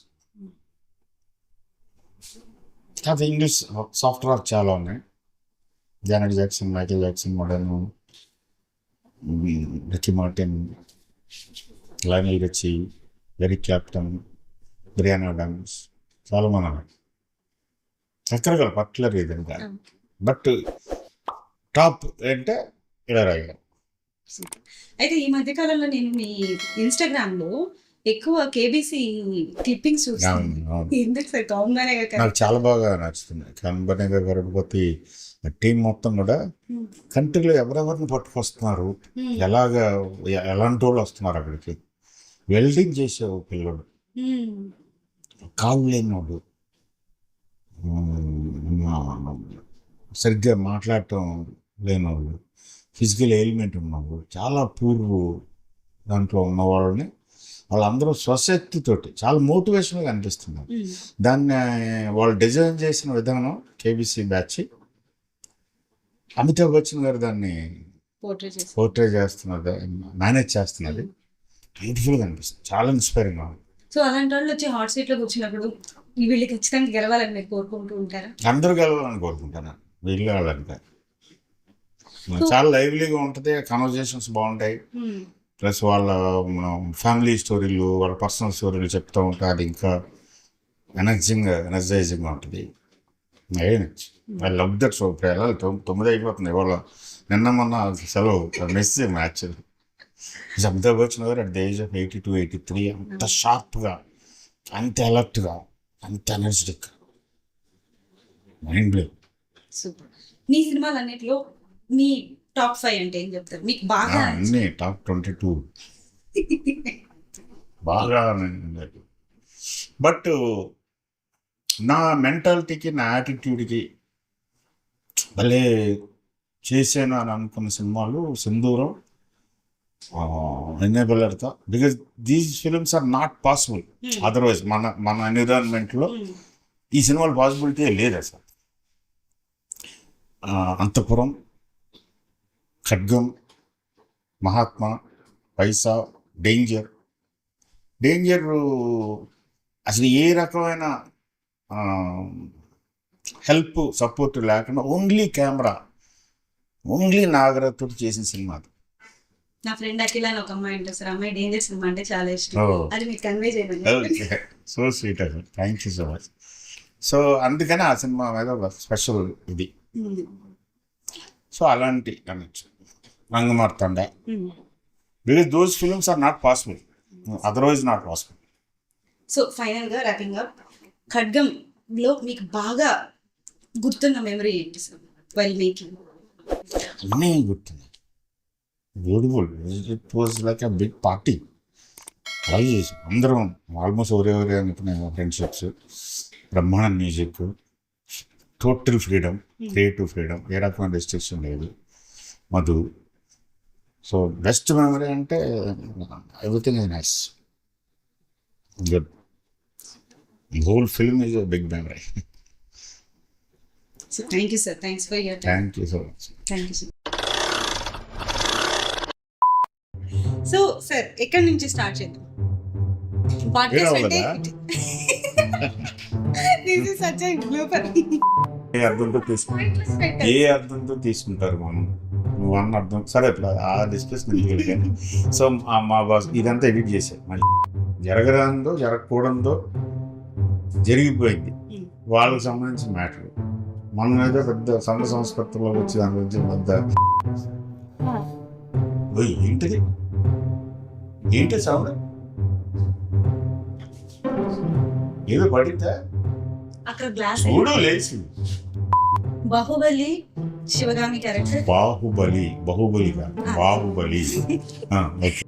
కాకపోతే ఇంగ్లీష్ సాఫ్ట్ రాక్ చాలా ఉన్నాయి. Janet Jackson, Michael Jackson, modern, Ricky Martin, Lionel Richie, Eric Clapton, Bryan Adams, చాలా మంది ఉన్నాయి. రకరకాల పర్టికులర్ ఇదని కాదు, బట్ టాప్ అంటే ఇళయరాజా. అయితే ఈ మధ్య కాలంలో నేను మీ ఇన్స్టాగ్రామ్ లో ఎక్కువ కేబీసీ క్లిప్పింగ్స్ చూస్తాను. ఎందుకు సార్? కామన్ నాకు చాలా బాగా నచ్చుతుంది. కనబడిగా గరపతి టీం మొత్తం కూడా కంట్రీలో ఎవరెవరిని పట్టుకొస్తున్నారు, ఎలాంటి వాళ్ళు వస్తున్నారు అక్కడికి. వెల్డింగ్ చేసే పిల్లడు, కాళ్ళు లేనివాడు, సరిగ్గా మాట్లాడటం లేనివాళ్ళు, ఫిజికల్ ఎలిమెంట్ ఉన్నవాళ్ళు, చాలా పూర్వ దాంట్లో ఉన్న వాళ్ళని వాళ్ళందరూ స్వశక్తితోటి చాలా మోటివేషన్గా అనిపిస్తున్నారు. దాన్ని వాళ్ళు డిజైన్ చేసిన విధానం కేబీసీ బ్యాచ్, అమితాబ్ బచ్చన్ గారు దాన్ని పోర్ట్రే చేస్తున్నది, మేనేజ్ చేస్తున్నది. బ్యూటిఫుల్గా అనిపిస్తుంది, చాలా ఇన్స్పైరింగ్గా ఉంది. సో అలాంటి వాళ్ళు వచ్చి హాట్ సీట్ లో కూర్చున్నప్పుడు వీళ్ళు ఖచ్చితంగా గెలవాలని మీరు కోరుకుంటూ ఉంటారా? అందరూ గెలవాలని కోరుకుంటాను. వీళ్ళు గెలవాలంటే చాలా లైవ్లీగా ఉంటుంది, కన్వర్జేషన్స్ బాగుంటాయి. ప్లస్ వాళ్ళ ఫ్యామిలీ స్టోరీలు, వాళ్ళ పర్సనల్ స్టోరీలు చెప్తూ ఉంటాయి. అది ఇంకా ఎనర్జైజింగ్గా ఉంటుంది. I love that. సో ఇప్పుడు ఎలా 9 అయిపోతుంది ఇవాళ, నిన్న మొన్న సెలవు మిస్ మ్యాచ్. అమితాబ్ బచ్చన్ గారు అట్ ద ఏజ్ ఆఫ్ 82, 83 అంత షార్ప్గా, అంత అలర్ట్గా, అంత ఎనర్జెటిక్, మైండ్ బ్లో. సూపర్. మీ సినిమాలు అన్నిటిలో మీ టాప్ 5 అంటే ఏం చెప్తారు? మీకు బాగా అన్నీ టాప్ 22 బాగా. బట్ నా మెంటాలిటీకి, నా యాటిట్యూడ్కి భలే చేశాను అని అనుకున్న సినిమాలు సింధూరం, ఎనేబులర్తో, because these films are not possible otherwise. మన ఎన్విరాన్మెంట్లో ఈ సినిమాల పాసిబిలిటీ లేదు అసలు. అంతపురం, ఖడ్గం, మహాత్మా, పైసా, డేంజర్ అసలు ఏ రకమైన హెల్ప్ సపోర్ట్ లేకుండా ఓన్లీ కెమెరా, ఓన్లీ నాగరత్తుడు చేసిన సినిమా అది. నా ఫ్రెండ్ అఖిల అని ఒక అమ్మాయి ఉంటుంది సార్, అమ్మాయి డేంజర్ సినిమా అంటే చాలా ఇష్టం. Oh. అది మీకు కన్వే చేయండి. సో స్వీట్ అది, thank you so much. So అందుకని ఆ సినిమా మీద ఒక స్పెషల్ ఇది. సో అలాంటి అనొచ్చు. Rangamarthanda, because those films are not possible, otherwise not possible. So final గా ర్యాపింగ్ అప్, ఖడ్గంలో మీకు బాగా గుర్తున్న మెమరీ ఏంటి సార్ వైల్ మేకింగ్? అన్నీ గుర్తుంది. Beautiful, it was like a big party. అలాగే చేసాం అందరం, ఆల్మోస్ట్ ఎవరెవరే అనుకునే ఫ్రెండ్షిప్స్, బ్రహ్మాండ music, total freedom, creative freedom, ఏ రకమైన రెస్ట్రిక్షన్ లేదు. మధు. సో బెస్ట్ మెమరీ అంటే everything is nice, good. Whole film is a big memory. So thank you sir, thanks for your time. Thank you so much. Thank you sir. So sir ఎక్కడి నుంచి స్టార్ట్ చేద్దాం? పాడ్కాస్ట్ అంటే this is such a global. ఏ అర్థంతో తీసుకుంటారు మనం, నువ్వు అన్న అర్థం సరే. ఇప్పుడు ఆ డిస్కస్ కానీ సో మా బాస్ ఇదంతా ఎడిట్ చేశారు. మళ్ళీ జరగరాందో జరగకూడదో జరిగిపోయింది, వాళ్ళకి సంబంధించిన మ్యాటర్. మనం ఏదో పెద్ద సంఘ సంస్కృతిలో వచ్చి దాని గురించి పెద్ద ఏంటిది ఏంటి సౌండ్ ఏదో పడిందా అక్కడ గ్లాస్ చూడు లేచి. బాహుబలి శివగామి క్యారెక్టర్. బాహుబలి కాదు, బాహుబలి. ఓకే.